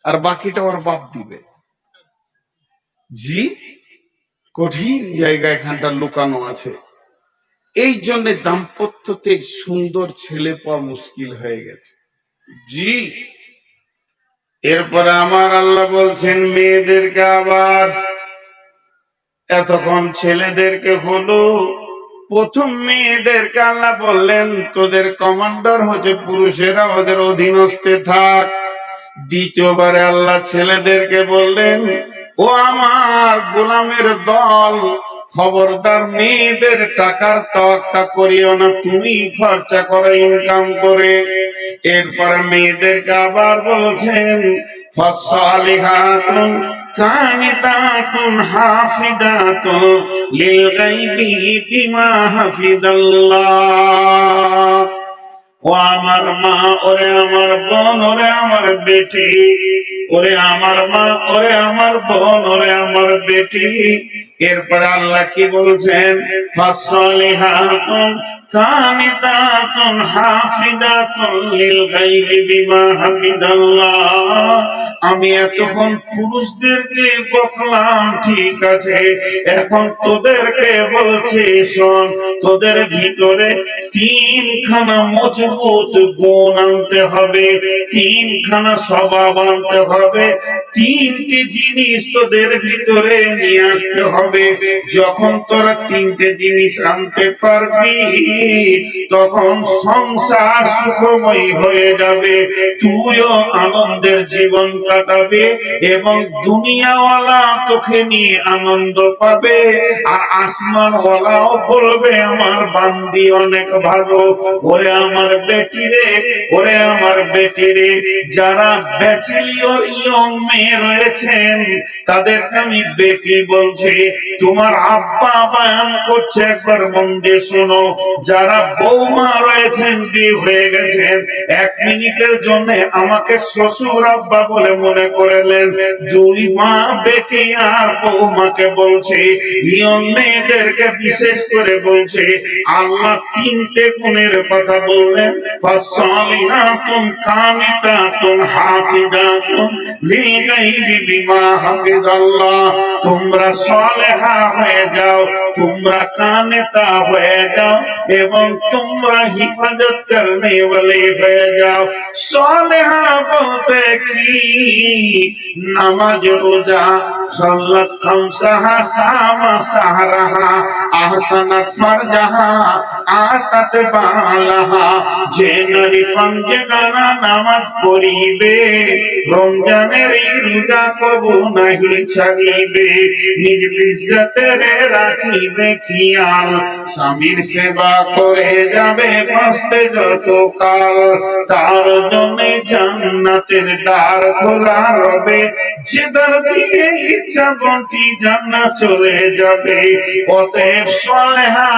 আর বাকিটা ওর বাপ দিবে। জি, কঠিন জায়গা এখানটা লুকানো আছে। এই জন্য দাম্পত্যতে সুন্দর ছেলে পাওয়া মুশকিল হয়ে গেছে। জি। এরপরে আমার আল্লাহ বলছেন মেয়েদেরকে আবার, এতক্ষণ ছেলেদেরকে হলো, প্রথম মেয়েদেরকে আল্লাহ বললেন তোদের কমান্ডার হচ্ছে পুরুষেরা, ওদের অধীনস্থে থাক। দ্বিতীয়বারে আল্লাহ ছেলেদেরকে বললেন ও আমার গোলামের দল, খবরদার মেয়েদের টাকার তোয়াক্কা করিও না, তুমি খরচা করো ইনকাম করে। এরপরে মেয়েদেরকে আবার বলছেন ফাসালিহাতুন কানিতাতুন হাফিদাতুন লিল গায়বি বিমা হাফিজাল্লাহ। ও আমার মা, ওরে আমার বোন, ওরে আমার বেটি, ওরে আমার মা, ওরে আমার বোন, ওরে আমার বেটি। এরপরে আল্লাহ কি বলছেন ফাসালিহাতুন কানিতাতুন হাফিদাতুন লিল গায়বি বিমা হাফিজাল্লাহ। আমি এতক্ষণ পুরুষদেরকে বকলাম, ঠিক আছে, এখন তোদেরকে বলছি শোন, তোদের ভিতরে 3খানা মজবুত গুণ আনতে হবে, 3খানা স্বভাব আনতে হবে, 3টে জিনিস তোদের ভিতরে নিয়ে আসতে হবে। যখন তোরা 3টে জিনিস আনতে পারবি তখন সংসার সুখময় হয়ে যাবে, তুইও আনন্দের জীবন কাটাবে এবং দুনিয়াওয়ালা তোকে নিয়ে আনন্দ পাবে, আর আসমানওয়ালাও বলবে আমার বান্দি অনেক ভালো। ওরে আমার বেটি রে, ওরে আমার বেটি রে, যারা ব্যাচেলিয়র ইয়ং মেয়ে রয়েছেন তাদেরকে আমি বেটি বলছি, তোমার আব্বা বয়ান করছে, একবার মন দিয়ে শোনো। যারা বৌমা রয়েছেন, বিয়ে হয়ে গেছেন, 1 মিনিটের জন্য আমাকে শ্বশুর আব্বা বলে মনে করলেন। 2 মা বেটি আর বৌমাকে বলছে, ইয়ং মেয়েদেরকে বিশেষ করে বলছে, আল্লাহ 3টে গুণের কথা বললেন। ফাসালিহাতুন কানিতাতুন হাফিজাতুন লিলগাইবি বিমা হাফিজাল্লাহ। তোমরা সালেহা হয়ে যাও, তোমরা কানেতা হয়ে যাও, এবং তোমরা হিফাজত করনে ওয়ালে হয়ে যাও। সালেহা বলতে কি? নামাজ, রোজা, সালাত খামসাহা, সামা সাহরাহা, আহসানাত ফারজাহা, আতাত বালাহা। যে নারী পাঞ্জেগানা নামাজ পড়িবে, রমজানের এই রোজা কবু নাহি ছাড়িবে, নিজ ইজ্জতের রাখিবে খেয়াল, স্বামীর সেবা করে যাবে বাঁচতে যত কাল, তার জন্য জান্নাতের দ্বার খোলা রবে, যে দ্বার দিয়ে ইচ্ছা বন্টি জান্নাত চলে যাবে। অতএব সালেহা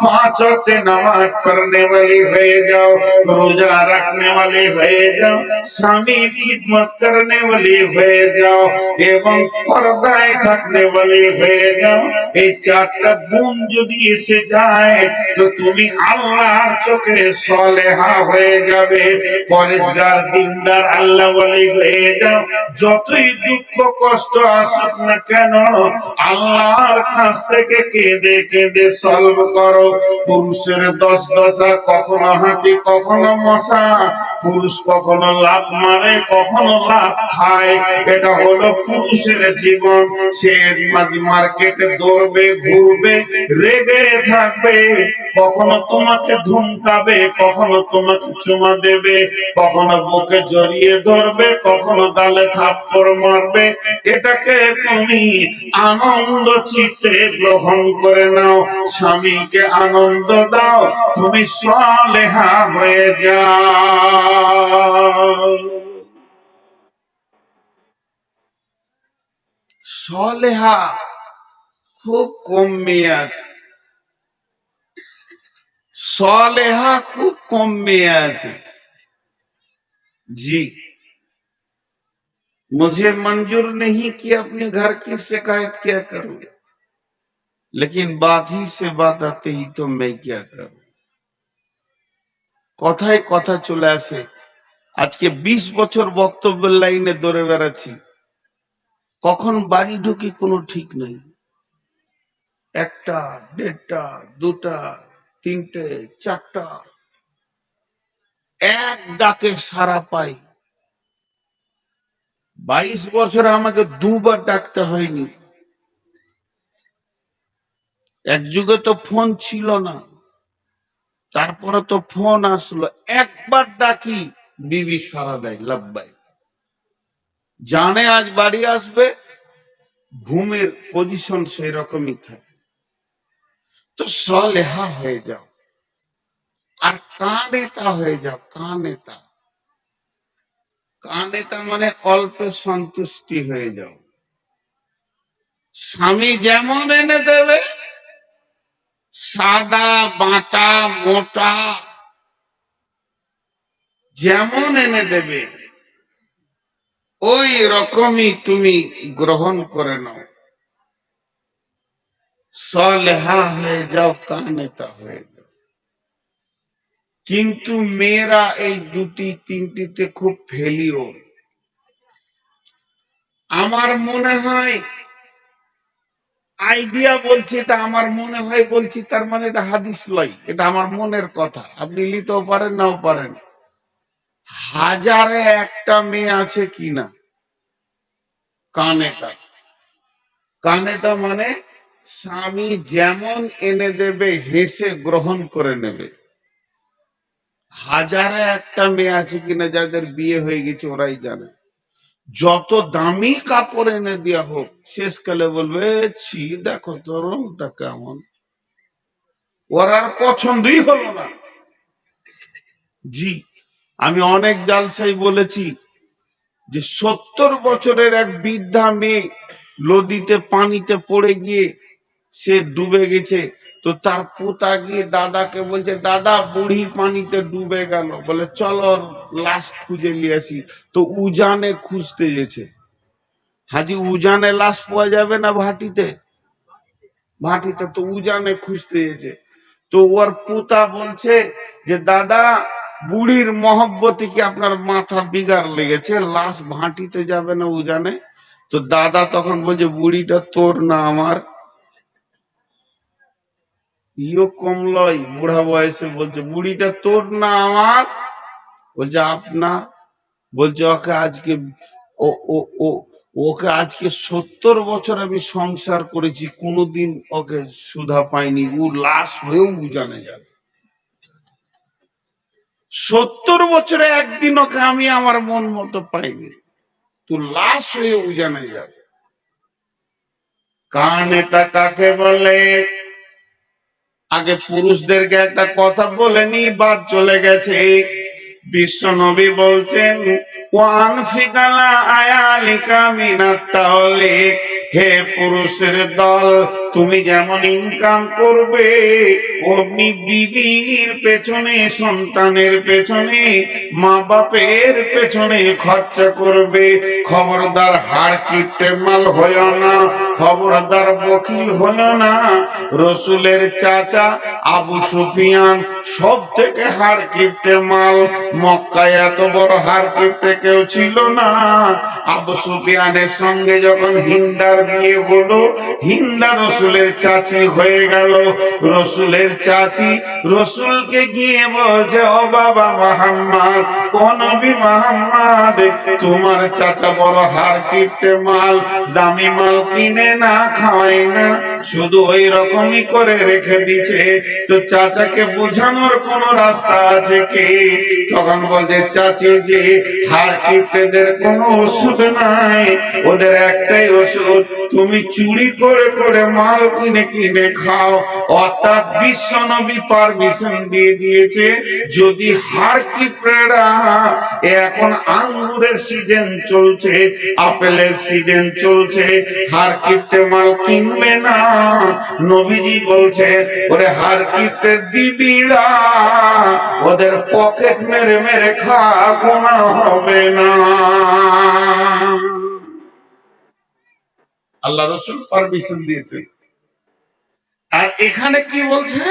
5 ওয়াক্ত নামাজ পড়নে वाली হয়ে যাও, রোজা রাখনে वाली হয়ে যাও, স্বামীর খিদমত করনে वाली হয়ে যাও, এবং পর্দায় থাকনে वाली হয়ে যাও। এই 4টা গুণ যদি এসে যায়, তো তুমি আল্লাহর চোখে সালেহা হয়ে যাবে, পরেজগার, দিনদার, আল্লাহ ওয়ালি হয়ে যাও। যতই দুঃখ কষ্ট আসুক না কেন, আল্লাহর কাছ থেকে কেঁদে কেঁদে সলভ করো। পুরুষের 10 দশা, কখনো হাতি, কখনো মশা। পুরুষ কখনো লাত মারে, কখনো লাত খায়, এটা হলো পুরুষের জীবন। সে মার্কেটে দৌড়বে, ঘুরবে, রেগে থাকবে, কখনো তোমাকে ধমকাবে, কখনো তোমাকে চুমা দেবে, কখনো বুকে জড়িয়ে ধরবে, কখনো গালে থাপ্পড় মারবে। এটাকে তুমি আনন্দ চিত্তে গ্রহণ করে নাও, স্বামীকে আনন্দ দাও, তুমি সালেহা হয়ে যাও। সালেহা খুব কম মেয়ে আছে, सालेहा खूब कम में আছে। जी, मुझे मंजूर नहीं कि अपने घर की शिकायत क्या करूं, लेकिन बात ही से बात आते ही तो मैं क्या करूं। কথায় কথা চলে আসে। আজকে 20 বছর বক্তব্যের লাইনে দৌড়ে বেড়াচ্ছি, কখন বাড়ি ঢুকি কোনো ঠিক নাই। 1টা, 1.5টা, 2টা, 3টে, 4টা, এক ডাকে সারা পাই। 22 বছরে আমাকে 2বার ডাকতে হয়নি। এক যুগে তো ফোন ছিল না, তারপরে তো ফোন আসলো। একবার ডাকি, বিবি সারা দেয়, লাব্বাই। জানে আজ বাড়ি আসবে, ঘুমের পজিশন সেই রকমই থাকে। তো সালেহা হয়ে যাও, আর কানেতা হয়ে যাও। কানেতা, কানেতা মানে অল্পে সন্তুষ্টি হয়ে যাও। স্বামী যেমন এনে দেবে, সাদা, বাটা, মোটা, যেমন এনে দেবে, ওই রকমই তুমি গ্রহণ করে নাও। সালেহা হয়ে যাও, কানেতা হয়ে যাও। কিন্তু মেয়েরা এই 2টি 3টিতে খুব ফেলিওর। আমার মনে হয়, আইডিয়া বলছি, এটা আমার মনে হয় বলছি, তার মানে এটা হাদিস লয়, এটা আমার মনের কথা। আপনি নিতেও পারেন, নাও পারেন। 1000-এ 1টা মেয়ে আছে কিনা কানেতা। কানেতা মানে স্বামী যেমন এনে দেবে হেসে গ্রহণ করে নেবে। 1000-এ 1টা মেয়ে আছে কিনা যাদের বিয়ে হয়ে গেছে ওরাই জানে। যত দামি কাপড় এনে দেওয়া হোক, শেষকালে বলবে, ছি দেখো তো রংটা কেমন, ওর আর পছন্দই হলো না। জি, আমি অনেক জালসাই বলেছি যে 70 বছরের এক বৃদ্ধা মেয়ে নদীতে পানিতে পড়ে গিয়ে সে ডুবে গেছে। তো তার পোতা গিয়ে দাদাকে বলছে, দাদা বুড়ি পানিতে ডুবে গেল, বলে চলো ওর লাশ খুঁজে নিয়ে আসি। তো উজানে খুঁজতে গেছে। হাজি উজানে লাশ পাওয়া যাবে না ভাটিতে? ভাটিতে তো উজানে খুঁজতে গেছে। তো ওর পোতা বলছে যে দাদা বুড়ির মহব্বতে কি আপনার মাথা বিগার লেগেছে, লাশ ভাটিতে যাবে না উজানে? তো দাদা তখন বলছে বুড়িটা তোর না আমার? ইও কমলই বুড়া বয়সে বলছে বুড়িটা তোর না আমার? বলছে আপনার। বলছে ওকে আজকে ও ও ও ওকে আজকে 70 বছর আমি সংসার করেছি, কোনোদিন ওকে সুধা পাইনি, ও লাশ হয়েও উজানে যাবে। 70 বছরে একদিন ওকে আমি আমার মন মতো পাইনি, তো লাশ হয়ে উজানে যাবে। কানেতা কাকে বলে? আগে পুরুষদেরকে একটা কথা বলে নি, বাদ চলে গেছে। বিশ্ব নবী বলছেন ওয়ান ফিকালা আয়ালিকা মিনাত তাওলিক, হে পুরুষের দল, তুমি যেমন ইনকাম করবে অমনি বিবির পেছনে, সন্তানের পেছনে, মা বাপের পেছনে খরচা করবে। খবরদার হাড় কিপটে মাল হইও না, খবরদার বকিল হইও না। রসুলের চাচা আবু সুফিয়ান সব থেকে হাড় কিপটে মাল। মক্কায় এত বড় হাড় কিপটে কেউ ছিল না। আবু সুফিয়ানের সঙ্গে যখন হিন্দার বিয়ে হলো, হিন্দা রসুলের চাচি হয়ে গেল। রসুলের চাচি রসুলকে গিয়ে বলছে, ও বাবা মোহাম্মদ, ও নবী মোহাম্মদ, তোমার চাচা বড় হাড় কিপটে মাল, দামি মাল কিনে না, খাওয়াই না, শুধু ওই রকমই করে রেখে দিছে। তো চাচাকে বোঝানোর কোন রাস্তা আছে কি? তখন বলছে চাচি যে হাড় কিপটেদের কোনো ওষুধ নাই, ওদের একটাই ওষুধ, তুমি চুরি করে করে মাল কিনে কিনে খাও। অর্থাৎ বিশ্ব নবী পারমিশন দিয়ে দিয়েছে, যদি হাড় কিপটেরা, এখন আঙ্গুরের সিজন চলছে, আপেলের সিজন চলছে, হাড় কিপটে মাল কিনবে না। নবীজি বলছে ওরে হাড় কিপটের বিবিরা, ওদের পকেট মেরে মেরে খা, গোনা হবে না। আল্লাহ রসুল পারমিশন দিয়েছেন। আর এখানে কি বলছে?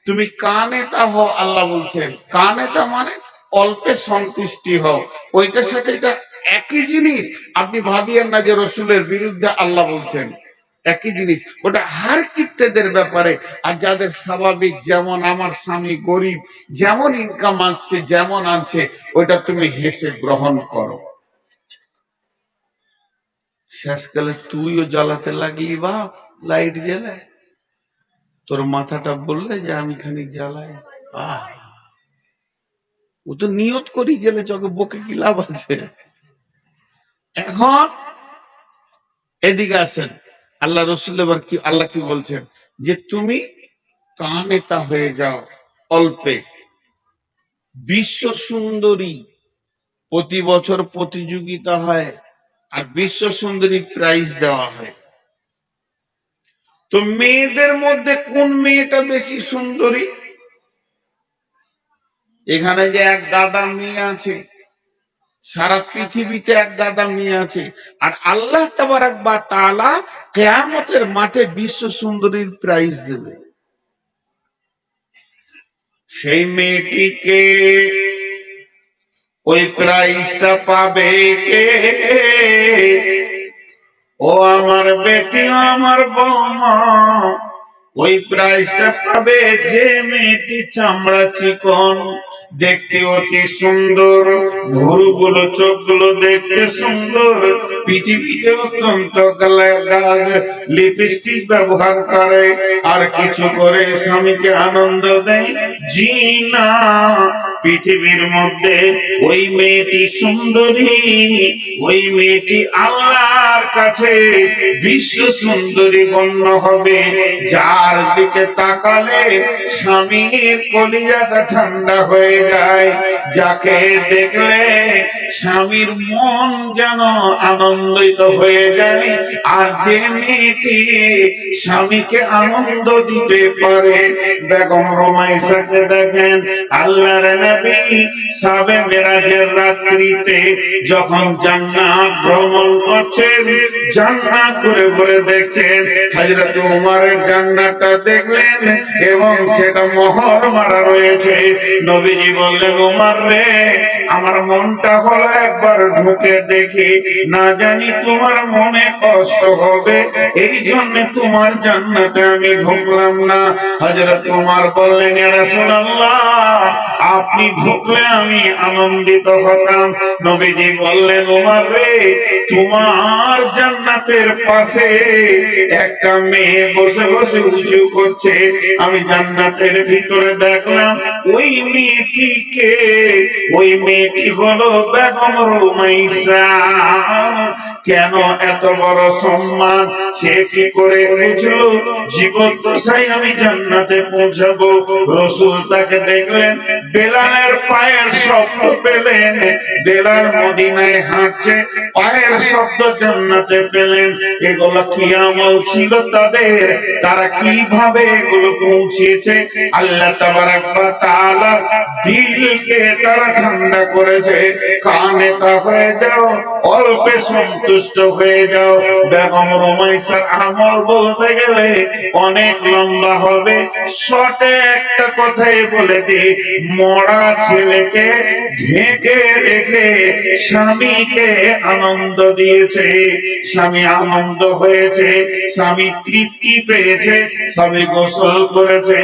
তুমি কানেতা হও, আল্লাহ বলছেন কানেতা মানে অল্পে সন্তুষ্টি হও। ওইটার সাথে এটা একই জিনিস, আপনি ভাবিয়েন না যে রসুলের বিরুদ্ধে আল্লাহ বলছেন। একই জিনিস, ওটা হার কিপ্টেদের ব্যাপারে। আর যাদের স্বাভাবিক, যেমন আমার স্বামী গরিব, যেমন ইনকাম আনছে যেমন আনছে, ওটা তুমি হেসে গ্রহণ করো। শেষকালে তুইও জ্বালাতে লাগলি বাপ, লাইট জ্বালায়, তোর মাথাটা বললে যে আমি খানিক জ্বালাই। আহ, ও তো নিয়ত করি গেলে চোখে, বকে কি লাভ আছে? এখন এদিকে আসেন, আল্লাহ রসুল এবার কি, আল্লাহ কি বলছেন যে তুমি কানেতা হয়ে যাও অল্পে। বিশ্ব সুন্দরী প্রতি বছর প্রতিযোগিতা হয়, আর বিশ্ব সুন্দরী প্রাইজ দেওয়া হয়। তো মেয়েদের মধ্যে কোন মেয়েটা বেশি সুন্দরী? এখানে যে এক গাদা মেয়ে আছে, সারা পৃথিবীতে এক গাদা মেয়ে আছে, আর আল্লাহ তাবারাক ওয়া তাআলা কিয়ামতের মাঠে বিশ্ব সুন্দরীর প্রাইজ দেবে। সেই মেয়েটিকে, ওই প্রাইজটা পাবে কে? ও আমার বেটি, আমার বৌমা, ওই প্রাইজটা পাবে যে মেয়েটি চামড়া চিকন, দেখতে অতি সুন্দর, ভুরুগুলো চোখগুলো দেখতে সুন্দর, পৃথিবীতে অত্যন্ত লিপস্টিক ব্যবহার করে, আর কিছু করে স্বামীকে আনন্দ দেয়। জি না, পৃথিবীর মধ্যে ওই মেয়েটি সুন্দরী, ওই মেয়েটি আল্লাহর কাছে বিশ্ব সুন্দরী গণ্য হবে। যা যার দিকে তাকালে স্বামীর কলিজাটা ঠান্ডা হয়ে যায়, যাকে দেখলে স্বামীর মন যেন আনন্দিত হয়ে যায়। আর যে মেয়েটি স্বামীকে আনন্দ দিতে পারে, বেগম রুমাইসাকে দেখেন আল্লাহর নবী সাবে মেরাজের রাত্রিতে যখন জান্নাত ভ্রমণ করছেন, জান্নাত ঘুরে ঘুরে দেখছেন, হযরত উমরের জান্নাতটা দেখলেন এবং সেটা মোহর মারা রয়েছে। নবীজি বললেন, উমর রে, আমার মনটা হলো একবার ঢুকে দেখি, না জানি তোমার মনে কষ্ট হবে, এই জন্য তোমার জান্নাতে আমি ঢুকলাম না। হযরত উমর বললেন, ইয়া রাসূলুল্লাহ, আপনি ঢুকলে আমি আনন্দিত হতাম। নবীজি বললেন, উমর রে, তোমার জান্নাতের পাশে একটা মেয়ে বসে বসে উজু করছে, আমি জান্নাতের ভিতরে দেখলাম ওই মেয়েটিকে, ওই মেয়েটি হলো বেগম রুমাইসা। কেন এত বড় সম্মান? সে কি করে বুঝলো জীবদ্দশায় আমি জান্নাতে পৌঁছাবো? রাসূল তাকে দেখলেন, বেলালের পায়ের শব্দ পেলেন, বেলাল মদিনায় হাঁটছে, পায়ের শব্দ জান্নাতে পেলেন। এগুলো কি আমল ছিল তাদের? তারা কিভাবে এগুলো পৌঁছেছে? আল্লাহ তাবারাক ওয়া তাআলা দিলকে তারা ঠান্ডা করেছে। কানে তা হয়ে যাও, অল্পে সন্তুষ্ট হয়ে যাও। বেগম রুমাইসার আমল বলতে গেলে অনেক লম্বা হবে, শর্টে একটা কথাই বলে দি, মরা ছেলেকে ঢেকে রেখে স্বামীকে আনন্দ দিয়েছে। স্বামী আনন্দ হয়েছে, স্বামী তৃপ্তি পেয়েছে, স্বামী গোসল করেছে।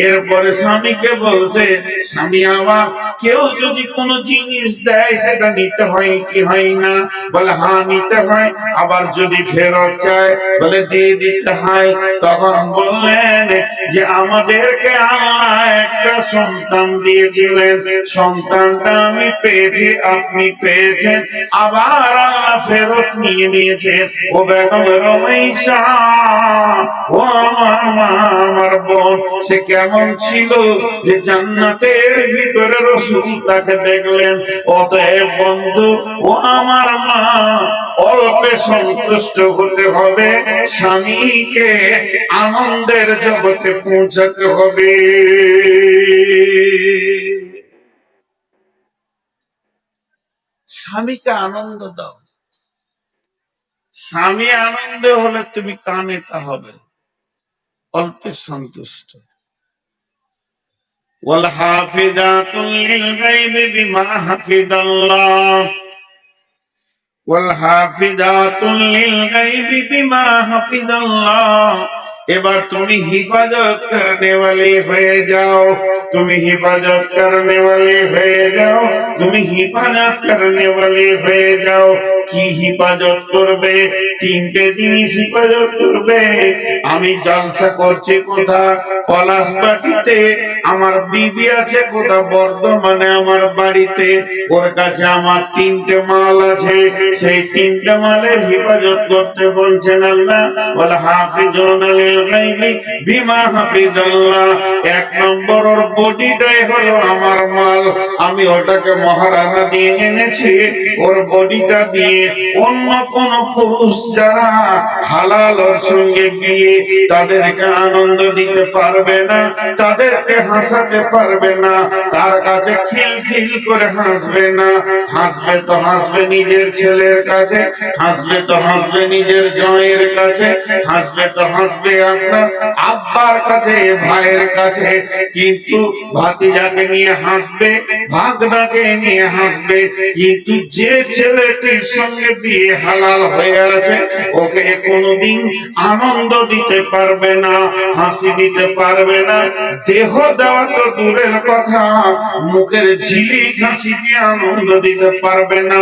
এরপরে স্বামীকে বলছে, স্বামী আমার, কেউ যদি কোনো জিনিস দেয় সেটা নিতে হয় কি হয় না? বলে হ্যাঁ নিতে হয়। আবার যদি ফেরত চায়, বলে দিয়ে দিতে হয়। তখন বললেন যে আমাদেরকে আল্লাহ একটা সন্তান দিয়েছিলেন, সন্তানটা আমি পেয়েছি, আপনি পেয়েছেন, আবার আল্লাহ ফেরত নিয়ে নিয়েছেন। ও বেগম রুমাইসা, ও আমার মা, আমার বোন, সে কেমন ছিল যে জান্নাতের ভিতরে রাসূল তাকে দেখলেন। অতএব বন্ধু, ও আমার মা, অল্পে সন্তুষ্ট হতে হবে, স্বামীকে আনন্দের জগতে পৌঁছাতে হবে। স্বামীকে আনন্দ দাও। স্বামী আনন্দ হলে তুমি কানে তা হবে, অল্পে সন্তুষ্ট। ওয়াল হাফিজাতুল লিল গায়বি বিমা হাফিজাল্লাহ, ওয়াল হাফিজাতুল লিল গায়বি বিমা হাফিজাল্লাহ। এবার তুমি হিফাজত করনে वाली হয়ে যাও, তুমি হিফাজত করনে वाली হয়ে যাও, তুমি হিফাজত করনে वाली হয়ে যাও। কি হিফাজত করবে? তিনটে জিনিস হিফাজত করবে। আমি জলসা করছি কোথা? পলাশবাটিতে। আমার বিবি আছে কোথা? বর্ধমানে আমার বাড়িতে। ওর কাছে আমার তিনটে মাল আছে, সেই তিনটে মালের হিফাজত করতে বলছেন আল্লাহ। ওয়াল হাফিজুনা লিল গায়বি বিমা হাফিজাল্লাহ। এক নম্বর, ওর বডিটাই হলো আমার মাল, আমি ওটাকে মহারানা দিয়ে এনেছি। ওর বডিটা দিয়ে অন্য কোন পুরুষ যারা হালাল ওর সঙ্গে বিয়ে, তাদেরকে আনন্দ দিতে পারবে না, তাদেরকে হাসাতে পারবে না, তার কাছে খিলখিল করে হাসবে না। হাসবে তো হাসবে নিজের ছেলের কাছে, হাসবে তো হাসবে নিজের জয়ের কাছে, হাসবে তো হাসবে আপনার আব্বার কাছে, ভাইয়ের কাছে, কিন্তু ভাতিজাকে নিয়ে হাসবে, ভাগনাকে নিয়ে হাসবে। কিন্তু যে ছেলেটির সঙ্গে বিয়ে হালাল হয়ে আছে, ওকে কোনোদিন আনন্দ দিতে পারবে না, হাসি দিতে পারবে না। দেহ দেওয়া তো দূরের কথা, মুখের ঝিলি হাসি দিয়ে আনন্দ দিতে পারবে না।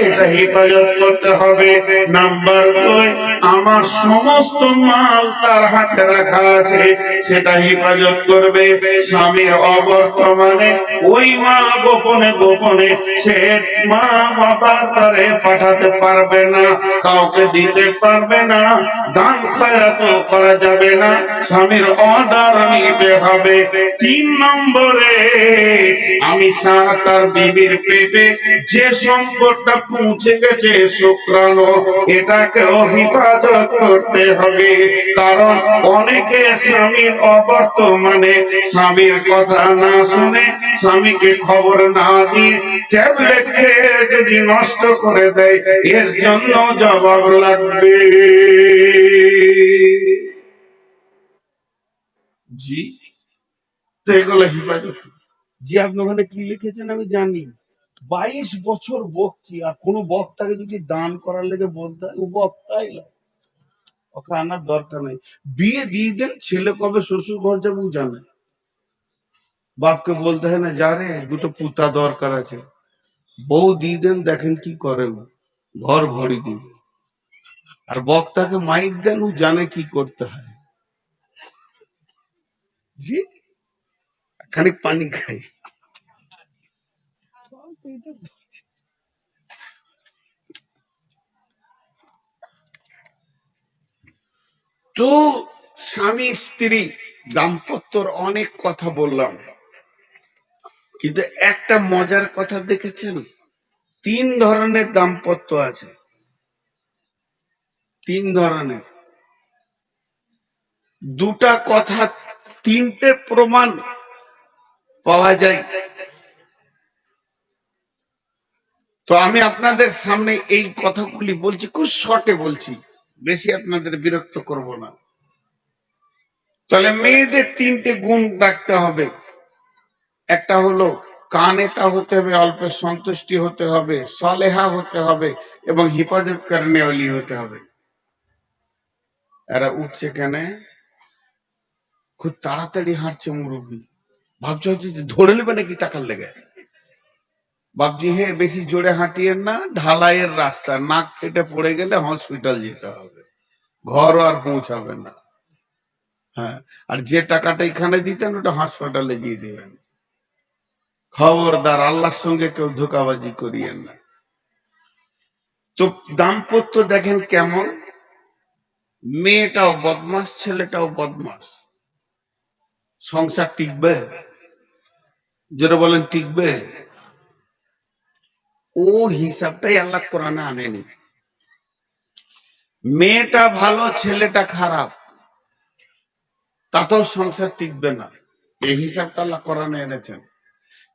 এটা হেফাজত করতে হবে। নাম্বার 2, আমার সমস্ত মাল আল্লাহর হাতে রাখা আছে, সেটা হেফাজত করবে। স্বামীর অবর্তমানে ওই মা গোপনে গোপনে সে মা বাবার ঘরে পাঠাতে পারবে না, কাউকে দিতে পারবে না, দান খয়রাত করা যাবে না, স্বামীর অর্ডার নিতে হবে। 3 নম্বরে আমি তার বিবির পেটে যে সম্পদটা পৌঁছে গেছে শুক্রাণু, এটাকেও হেফাজত করতে হবে। কারণ অনেকে স্বামীর অবর্তমানে স্বামীর কথা না শুনে, স্বামীকে খবর না দিয়ে ট্যাবলেট খেয়ে যদি নষ্ট করে দেয়, এর জন্য জবাব লাগবে। জি, তো এগুলো হেফাজত। জি, আপনি ওখানে কি লিখেছেন আমি জানি। 22 বছর বকছি, আর কোন বক্তাকে যদি দান করার লেগে বলতে হয়, ও বক্তাই নয়, ওকে আনার দরকার নেই। বিয়ে দিয়ে দেন, ছেলে কবে শ্বশুর ঘর যাবো জানে। বাপকে বলতে হয় না, যা রে দুটো পুতা দরকার আছে, বউ দিয়ে দেন, দেখেন কি করে, ঘর ভরি দিবে। আর বক্তাকে মাইক দেন, ও জানে কি করতে হয়। জি, খানিক পানি খাই। তো স্বামী স্ত্রী দাম্পত্যর অনেক কথা বললাম, কিন্তু একটা মজার কথা দেখেছেন, 3 ধরনের দাম্পত্য আছে। 3 ধরনের, দুটা কথা, 3টে প্রমাণ পাওয়া যায়। তো আমি আপনাদের সামনে এই কথাগুলি বলছি, খুব শর্টে বলছি, বেশি আপনাদের বিরক্ত করব না। তাহলে মেয়েদের 3টে গুণ রাখতে হবে। একটা হলো কানেতা হতে হবে, অল্প সন্তুষ্টি হতে হবে, সালেহা হতে হবে, এবং হিফাজত করনেওয়ালি হতে হবে। এরা উঠছে কেন? খুব তাড়াতাড়ি হাঁটছে মুরব্বী, ভাবছে হয়তো ধরে নেবে নাকি টাকার লেগে। বাবজি, হে বেশি জোরে হাঁটিয়েন না, ঢালাইয়ের রাস্তা, নাক কেটে পড়ে গেলে হসপিটাল যেতে হবে, ঘর আর পৌঁছাবে না। হ্যাঁ, আর যে টাকাটা এখানে দিতেন ওটা হাসপাতালে দিয়ে দিবেন। খবরদার, আল্লাহর সঙ্গে কেউ ধোঁকাবাজি করিয়েন না। তো দাম্পত্য দেখেন কেমন, মেয়েটাও বদমাস, ছেলেটাও বদমাস, সংসার টিকবে? যেটা বলেন টিকবে? ও হিসাবটাই আল্লাহ কোরআনে আনেনি। মেয়েটা ভালো, ছেলেটা খারাপ, তাতেও সংসার টিকবে না, এই হিসাবটা আল্লাহ কোরআনে এনেছেন।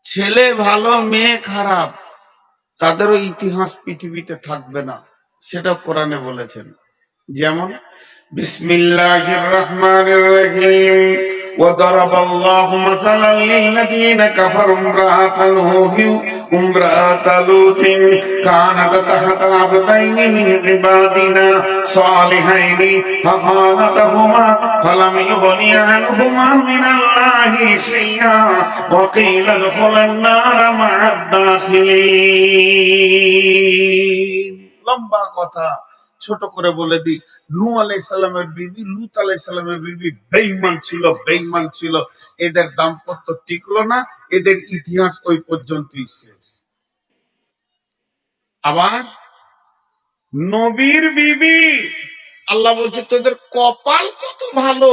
ছেলে ভালো, মেয়ে খারাপ, তাদেরও ইতিহাস পৃথিবীতে থাকবে না, সেটাও কোরআনে বলেছেন। যেমন বিসমিল্লাহির রহমানির রহিম, وضرب الله مثلا للذين كفروا امرأة نوح وامرأة لوط كانتا تحت عبدين من عبادنا صالحين فخانتهما فلم يغني عنهما من الله شيئا وقيل ادخلا النار مع الداخلين। লম্বা কথা, ছোট করে বলে দিই। নূহ আলাইহিস সালামের বিবি, লূত আলাইহিস সালামের বিবি বেঈমান ছিল। এদের দাম্পত্য টিকলো না, এদের ইতিহাস ওই পর্যন্তই শেষ। আবার নবীর বিবি, আল্লাহ বলছে তোদের কপাল কত ভালো,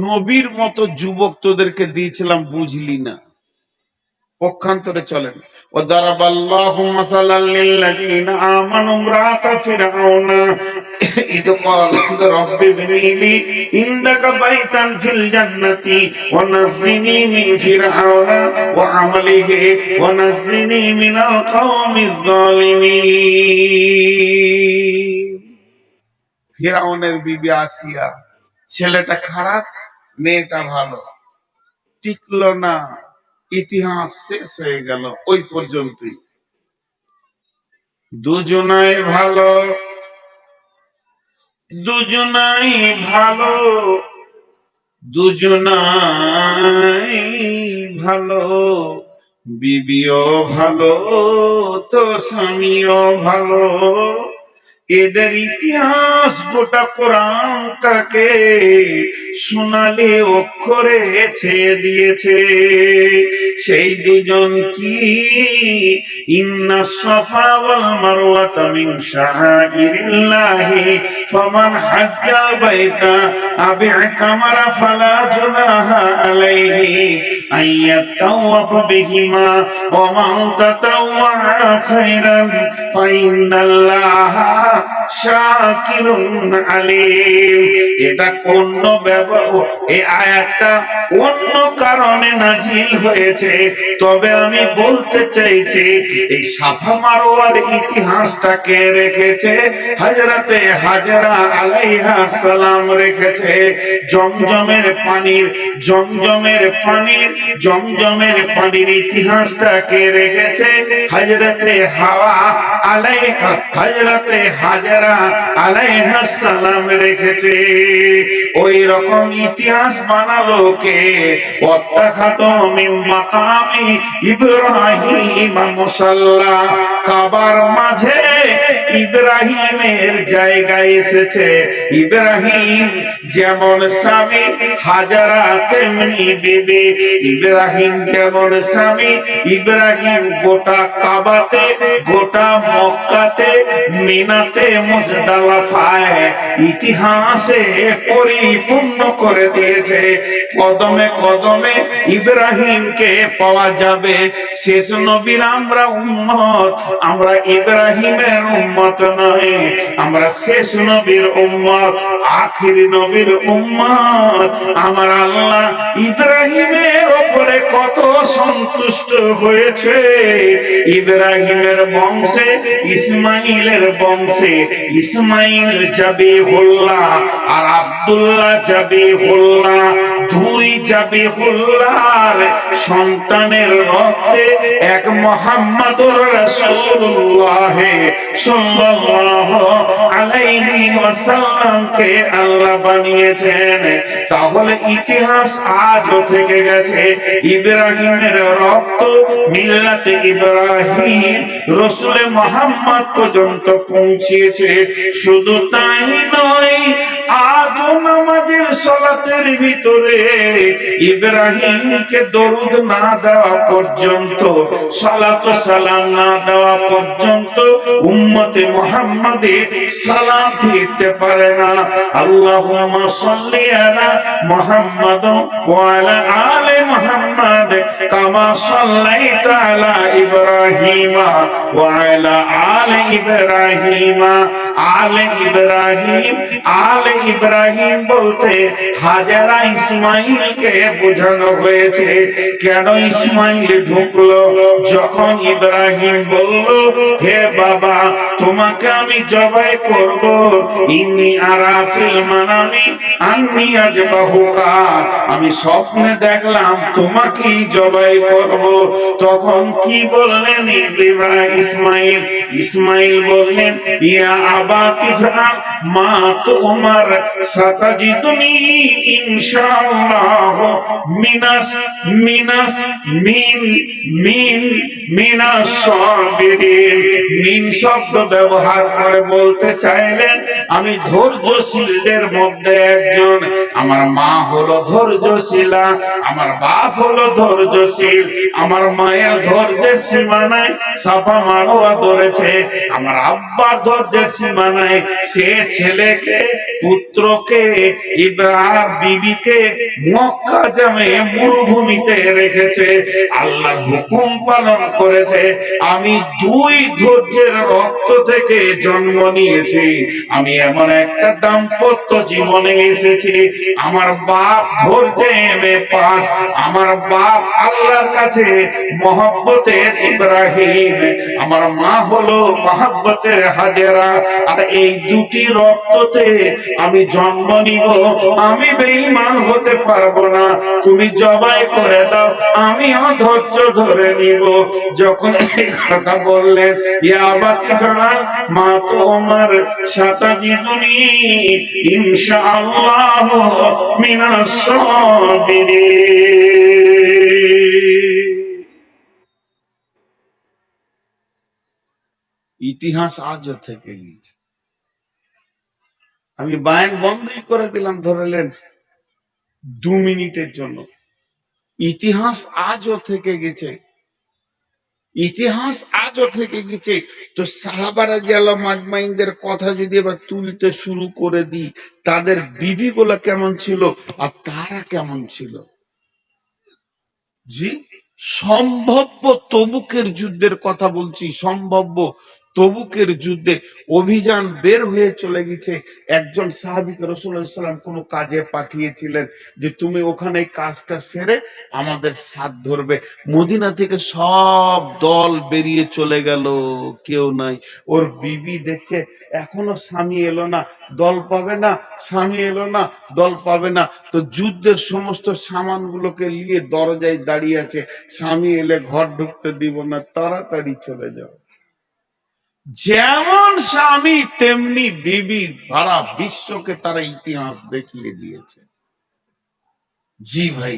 নবীর মতো যুবক তোদেরকে দিয়েছিলাম, বুঝলি না। পক্ষান্তরে চলেন, ওয়াদারাবাল্লাহু মাসালাল লিল্লাযীনা আমানু ইমরাআতা ফিরআউনা ইদ ক্বালাত রাব্বি ইবনিলি ইনদাকা বাইতান ফিল জান্নাতি ওয়া নাজ্জিনি মিন ফিরআউনা ওয়া আমালিহি ওয়া নাজ্জিনি মিনাল কওমিজ যালিমিন। ফিরআউনের বিবি আসিয়া, ছেলেটা খারাপ, মেয়েটা ভালো, টিকলো না, ইতিহাস শেষ হয়ে গেল ওই পর্যন্তই। দুজনাই ভালো, দুজনাই ভালো, দুজনাই ভালো, বিবিও ভালো তো স্বামীও ভালো, এদের ইতিহাস গোটা কোরআনটাকে সোনালি অক্ষরে ছেয়ে দিয়েছে। সেই দুজন কি, ইন্না সাফা ওয়াল মারওয়াতা মিন শাআইরিল্লাহি ফামান হাজ্জাল বাইতা আও ইতামারা ফালা জুনাহা আলাইহি আইয়াতাওয়াফা বিহিমা ওয়া মান তাতাওয়া খায়রান ফাইন্নাল্লাহা শাকিরুন আলিম। এটা অন্য এই আয়াতটা অন্য কারণে নাজিল হয়েছে, তবে আমি বলতে চাইছি এই সাফা মারওয়ার ইতিহাসটাকে রেখেছে হযরতে হাজরা আলাইহিস সালাম রেখেছে। জমজমের পানির ইতিহাসটাকে রেখেছে হযরতে হাওয়া হযরতে হাজরা আলাইহিস সালাম রেখেছে। ওই রকম ইতিহাস বানালো কে? ওয়াত্তাখাযু মিন মাকামি ইব্রাহিম মুসাল্লা, কাবার মাঝে ইব্রাহিমের জায়গা এসেছে। ইব্রাহিম যেমন স্বামী, হাজারা তেমনি বিবি। ইব্রাহিম যেমন স্বামী, ইব্রাহিম গোটা কাবাতে, গোটা মক্কাতে, মিনাতে, মুজদালিফায় ইতিহাসে পরিপূর্ণ করে দিয়েছে। কদমে কদমে ইব্রাহিমকে পাওয়া যাবে। শেষ নবীর আমরা উম্মত, আমরা ইব্রাহিমের উম্মত নয়, আমরা শেষ নবীর উম্মত, আখিরি নবীর উম্মত। আমার আল্লাহ ইব্রাহিমের উপরে কত সন্তুষ্ট হয়েছে। ইব্রাহিমের বংশে, ইসমাইলের বংশে ইসমাইল জাবিহুল্লাহ আর আব্দুল্লাহ জাবিহুল্লাহ, দুই জাবিহুল্লাহর সন্তানের রক্তে এক মুহাম্মদুর রাসূলুল্লাহ সাল্লাল্লাহু আলাইহি ওয়াসাল্লামকে আল্লাহ বানিয়েছেন। তাহলে ইতিহাস আজও থেকে গেছে। ইব্রাহিমের রক্ত মিল্লাতে ইব্রাহিম রাসূল মুহাম্মদ পর্যন্ত পৌঁছেছে। শুধু তাই নয়, আদো নামাজের সালাতের ভিতরে ইব্রাহিমকে দরুদ না দেওয়া পর্যন্ত, সালাত সালাম না দেওয়া পর্যন্ত উম্মতে মুহাম্মাদে সালাম দিতে পারে না। আল্লাহুম্মা সাল্লি আলা মুহাম্মাদ ওয়া আলা আলি মুহাম্মাদ কামা সাল্লাইতা আলা ইব্রাহিম ওয়া আলা আলি ইব্রাহিম। আলে ইব্রাহিম বলতে হাজেরা ইসমাইলকে বোঝানো হয়েছে। কেন ইসমাইল ঢুকলো? যখন ইব্রাহিম বলল, হে বাবা, তোমাকে আমি জবাই করব, ইন্নী আরা ফিল মানামি আন্নী আযবাহুকা, আমি স্বপ্নে দেখলাম তোমাকেই জবাই করব। তখন কি বললেন ইসমাইল বললেন, ইয়া আবা তিফআল মা তুমার সাতাজিদুনি ইনশাআল্লাহ মিনাস সাবিরিন। মিন শব্দ ব্যবহার করে বলতে চাইলেন আমি ধৈর্যশীলদের মধ্যে একজন। আমার মা হলো ধৈর্যশীলা, আমার বাপ হলো ধৈর্যশীল। আমার মায়ের ধৈর্যের সীমা নাই, সাফা মারওয়া ধরেছে। আমার আব্বার ধৈর্যের সীমা নাই, সে ছেলেকে, পুত্রকে, ইব্রাহিম বিবিকে মক্কা জামে মরুভূমিতে রেখেছে, আল্লাহর হুকুম পালন করেছে। আমি দুই ধৈর্যের রক্ত থেকে জন্ম নিয়েছি। আমি এমন একটা দাম্পত্য জীবনে এসেছি, আমার বাপ ধৈর্যে পাস, আমার বাপ আল্লাহর কাছে মহব্বতের ইব্রাহিম, আমার মা হলো মহব্বতের হাজেরা। আর এই দুটি রক্ততে আমি জন্ম নিব, আমি বেঈমান হতে পারবো না। তুমি জবাই করে দাও, আমিও ধৈর্য ধরে নিব। যখন এই কথা বললেন, ইয়া আবাতি ফাআল মা তুমার সাতাজিদুনি ইনশাআল্লাহ মিনাস সাবিরিন। ইতিহাস আজও থেকে গেছে। আমি বায়ান বন্ধই করে দিলাম, ধরলেন 2 মিনিটের জন্য। ইতিহাস আজও থেকে গেছে, ইতিহাস আজও থেকে গেছে। তো সাহাবারা রাদিয়াল্লাহু মাজমাইনদের কথা যদি এবার তুলতে শুরু করে দিই, তাদের বিবিগুলো কেমন ছিল আর তারা কেমন ছিল। জি, সম্ভাব্য তবুকের যুদ্ধের কথা বলছি, সম্ভাব্য তবুকের যুদ্ধে অভিযান বের হয়ে চলে গেছে। একজন সাহাবীকে রাসূলুল্লাহ সাল্লাল্লাহু আলাইহি ওয়াসাল্লাম কোনো কাজে পাঠিয়েছিলেন যে তুমি ওখানে কাজটা সেরে আমাদের সাথ ধরবে। মদিনা থেকে সব দল বেরিয়ে চলে গেল, কেউ নাই। ওর বিবি দেখছে এখনো স্বামী এলো না, দল পাবে না, স্বামী এলো না, দল পাবে না। তো যুদ্ধের সমস্ত সামানগুলোকে নিয়ে দরজায় দাঁড়িয়ে আছে, স্বামী এলে ঘর ঢুকতে দিব না, তাড়াতাড়ি চলে যাও। যেমন স্বামী তেমনি বিবি, সারা বিশ্বকে তারা ইতিহাস দেখিয়ে দিয়েছে। জি ভাই,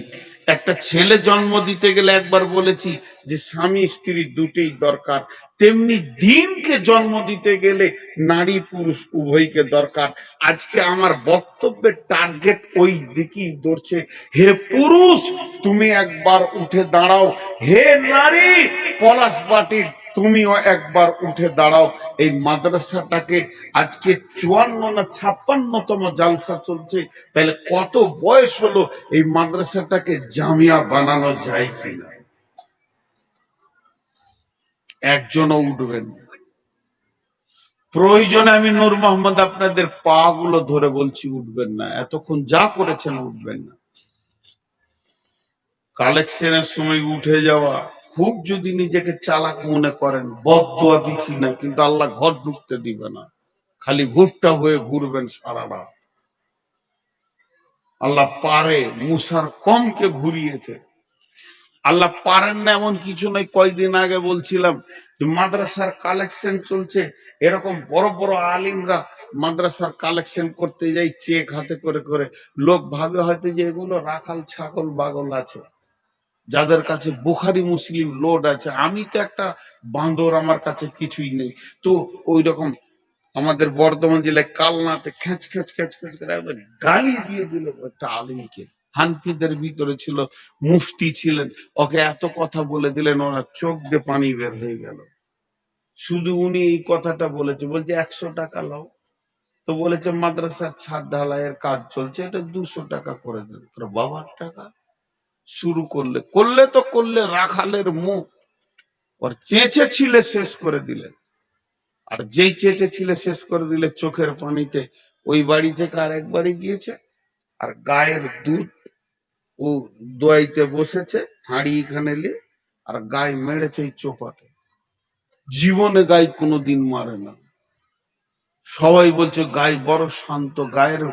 একটা ছেলে জন্ম দিতে গেলে একবার বলেছি যে স্বামী স্ত্রী দুটোই দরকার, তেমনি দিনকে জন্ম দিতে গেলে নারী পুরুষ উভয়কে দরকার। আজকে আমার বক্তব্যের টার্গেট ওই দিকেই ধরছে। হে পুরুষ তুমি একবার উঠে দাঁড়াও, হে নারী পলাশবাটির তুমিও একবার উঠে দাঁড়াও। এই মাদ্রাসাটাকে আজকে 54 না 56তম জালসা চলছে, তাহলে কত বয়স হলো এই মাদ্রাসাটাকে জামিয়া বানানো যায় কিনা। একজনও উঠবেন, প্রয়োজনে আমি নূর মোহাম্মদ আপনাদের পা গুলো ধরে বলছি উঠবেন না, এতক্ষণ যা করেছেন উঠবেন না। কালেকশনের সময় উঠে যাওয়া, খুব যদি নিজেকে চালাক মনে করেন, বদদোয়া দিচ্ছি না, কিন্তু আল্লাহ ঘর ঢুকতে দিবে না, খালি ভুট্টা হয়ে ঘুরবেন সারা রাত। আল্লাহ পারে, মুসার কমকে ঘুরিয়েছে। আল্লাহ পারেন না এমন কিছু নাই। কয়দিন আগে বলছিলাম যে মাদ্রাসার কালেকশন চলছে, এরকম বড় বড় আলিমরা মাদ্রাসার কালেকশন করতে যাই চেক হাতে করে করে। লোক ভাবে হয়তো যে এগুলো রাখাল ছাগল বাগল আছে, যাদের কাছে বুখারি মুসলিম লোড আছে। আমি তো একটা বান্দর, আমার কাছে কিছুই নেই। তো ওই রকম আমাদের বর্ধমান জেলায় কালনাতে খ্যাচ খ্যাচ খ্যাচ খ্যাচ করে একবার গালি দিয়ে দিল একটা আলিমকে। হানফিদের ভিতরে ছিল, মুফতি ছিলেন, ওকে এত কথা বলে দিলেন, ওরা চোখ দিয়ে পানি বের হয়ে গেল। শুধু উনি এই কথাটা বলেছে, বলছে 100 টাকা লাও। তো বলেছে মাদ্রাসার ছাদ ঢালাইয়ের কাজ চলছে, এটা 200 টাকা করে দেন। তোর বাবার টাকা শুরু করলে করলে তো করলে রাখালের মুখ, ওর চেঁচে ছিলে শেষ করে দিলে। আর যেই চেঁচে ছিলে শেষ করে দিলে চোখের পানিতে ওই বাড়ি থেকে আর এক বাড়ি গিয়েছে, আর গায়ের দুধ ও দোয়াইতে বসেছে হাঁড়ি এখানে নিয়ে, আর গায়ে মেরেছে এই চোপাতে। জীবনে গায়ে কোনোদিন মারে না। সবাই বলছে গায়ে বড় শান্ত, গায়ের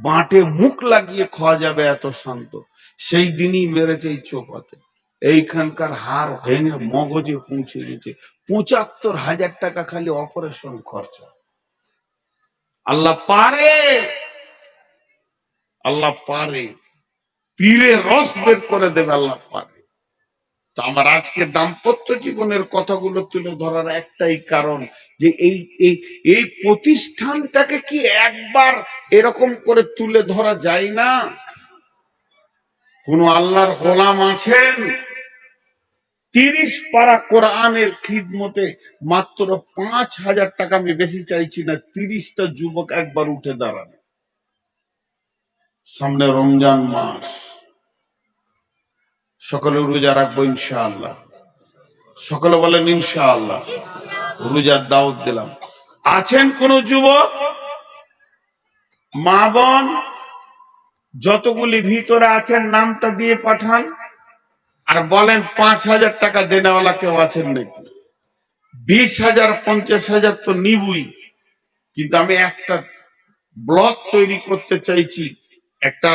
বাঁটে মুখ লাগিয়ে খাওয়া যাবে এত শান্ত। সেই দিনই মেরেছে এই চোপাতে। এইখানকার হাড় ভেঙে মগজে পৌঁছে গেছে। ৭৫,০০০ টাকা খালি অপারেশন খরচা। আল্লাহ পারে, আল্লাহ পারে, পীরে রস বের করে দেবে, আল্লাহ পারে। তো আমার আজকে দাম্পত্য জীবনের কথাগুলো তুলে ধরার একটাই কারণ যে এই এই এই প্রতিষ্ঠানটাকে কি একবার এরকম করে তুলে ধরা যায় না? কোন আল্লাহর গোলাম আছেন 30 পারা কোরআনের খিদমতে মাত্র 5,000 টাকা, আমি বেশি চাইছি না, 30টা যুবক একবার উঠে দাঁড়ান। সামনে রমজান মাস, সকলে রোজা রাখবো ইনশাআল্লাহ। সকলে বলেন ইনশাআল্লাহ। রোজার দাওয়াত দিলাম। আছেন কোন যুবক, মা বোন যতগুলি ভিতরে আছেন নামটা দিয়ে পাঠান, আর বলেন 5,000 টাকা দেনেওয়ালা কেউ আছেন নাকি? 20,000 50,000 তো নিবই, কিন্তু আমি একটা ব্লগ তৈরি করতে চাইছি, একটা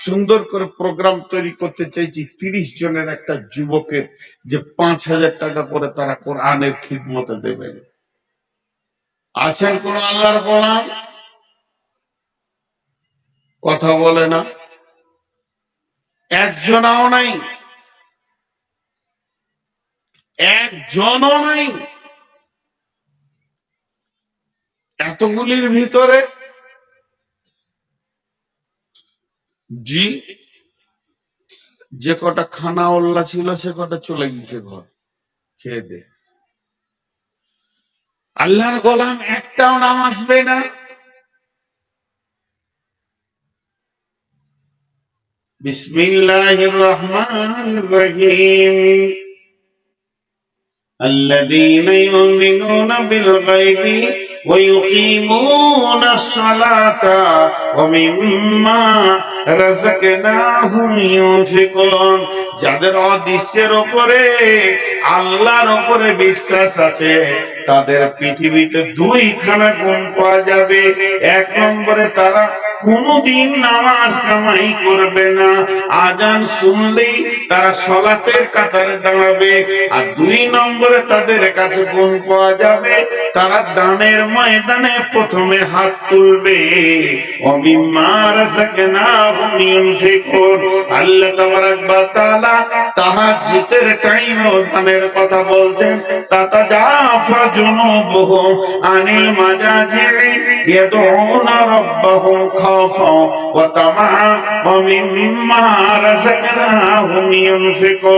সুন্দর করে প্রোগ্রাম তৈরি করতে চাইছি 30 জনের একটা যুবকের, যে 5,000 টাকা করে তারা কোরআনের খিদমতে দেবেন। আছেন কোন আল্লাহর গোলাম? কথা বলে না, একজনাও নাই, একজনও নাই। এতগুলির ভিতরে জি, যে কটা খানা ওল্লা ছিল সে কটা চলে গিয়েছে ঘর খেয়ে দে। আল্লাহর গোলাম একটাও নামাজ দেয় না। বিসমিল্লাহির রহমানির রহিম। الذين يؤمنون بالغيب ويقيمون الصلاة ومما رزقناهم ينفقون। যাদের অদৃশ্যের উপরে আল্লাহর উপরে বিশ্বাস আছে তাদের পৃথিবীতে দুইখানা গুণ পাওয়া যাবে। এক নম্বরে তারা কোনদিন নামাজ কামাই করবে না, আজান শুনলেই তারা সলাতের কাতারে দাঁড়াবে। আর দুই নম্বরে তাদের কাছে গুণ পাওয়া যাবে তারা দানের ময়দানে প্রথমে হাত তুলবে। ওমিম্মা রাযাকনাহুম ইউনফিকুন। আল্লাহ তাবারাক ওয়া তাআলা তাহাজ্জুদের টাইমেও দানের কথা বলছেন। তাতাজাফা জুনুবুহুম আনিল মাজাজি'i ইয়াদউনা রাব্বাহুম খাওফান ওয়া তামাআন ওয়া মিম্মা রাযাকনাহুম ইউনফিকুন।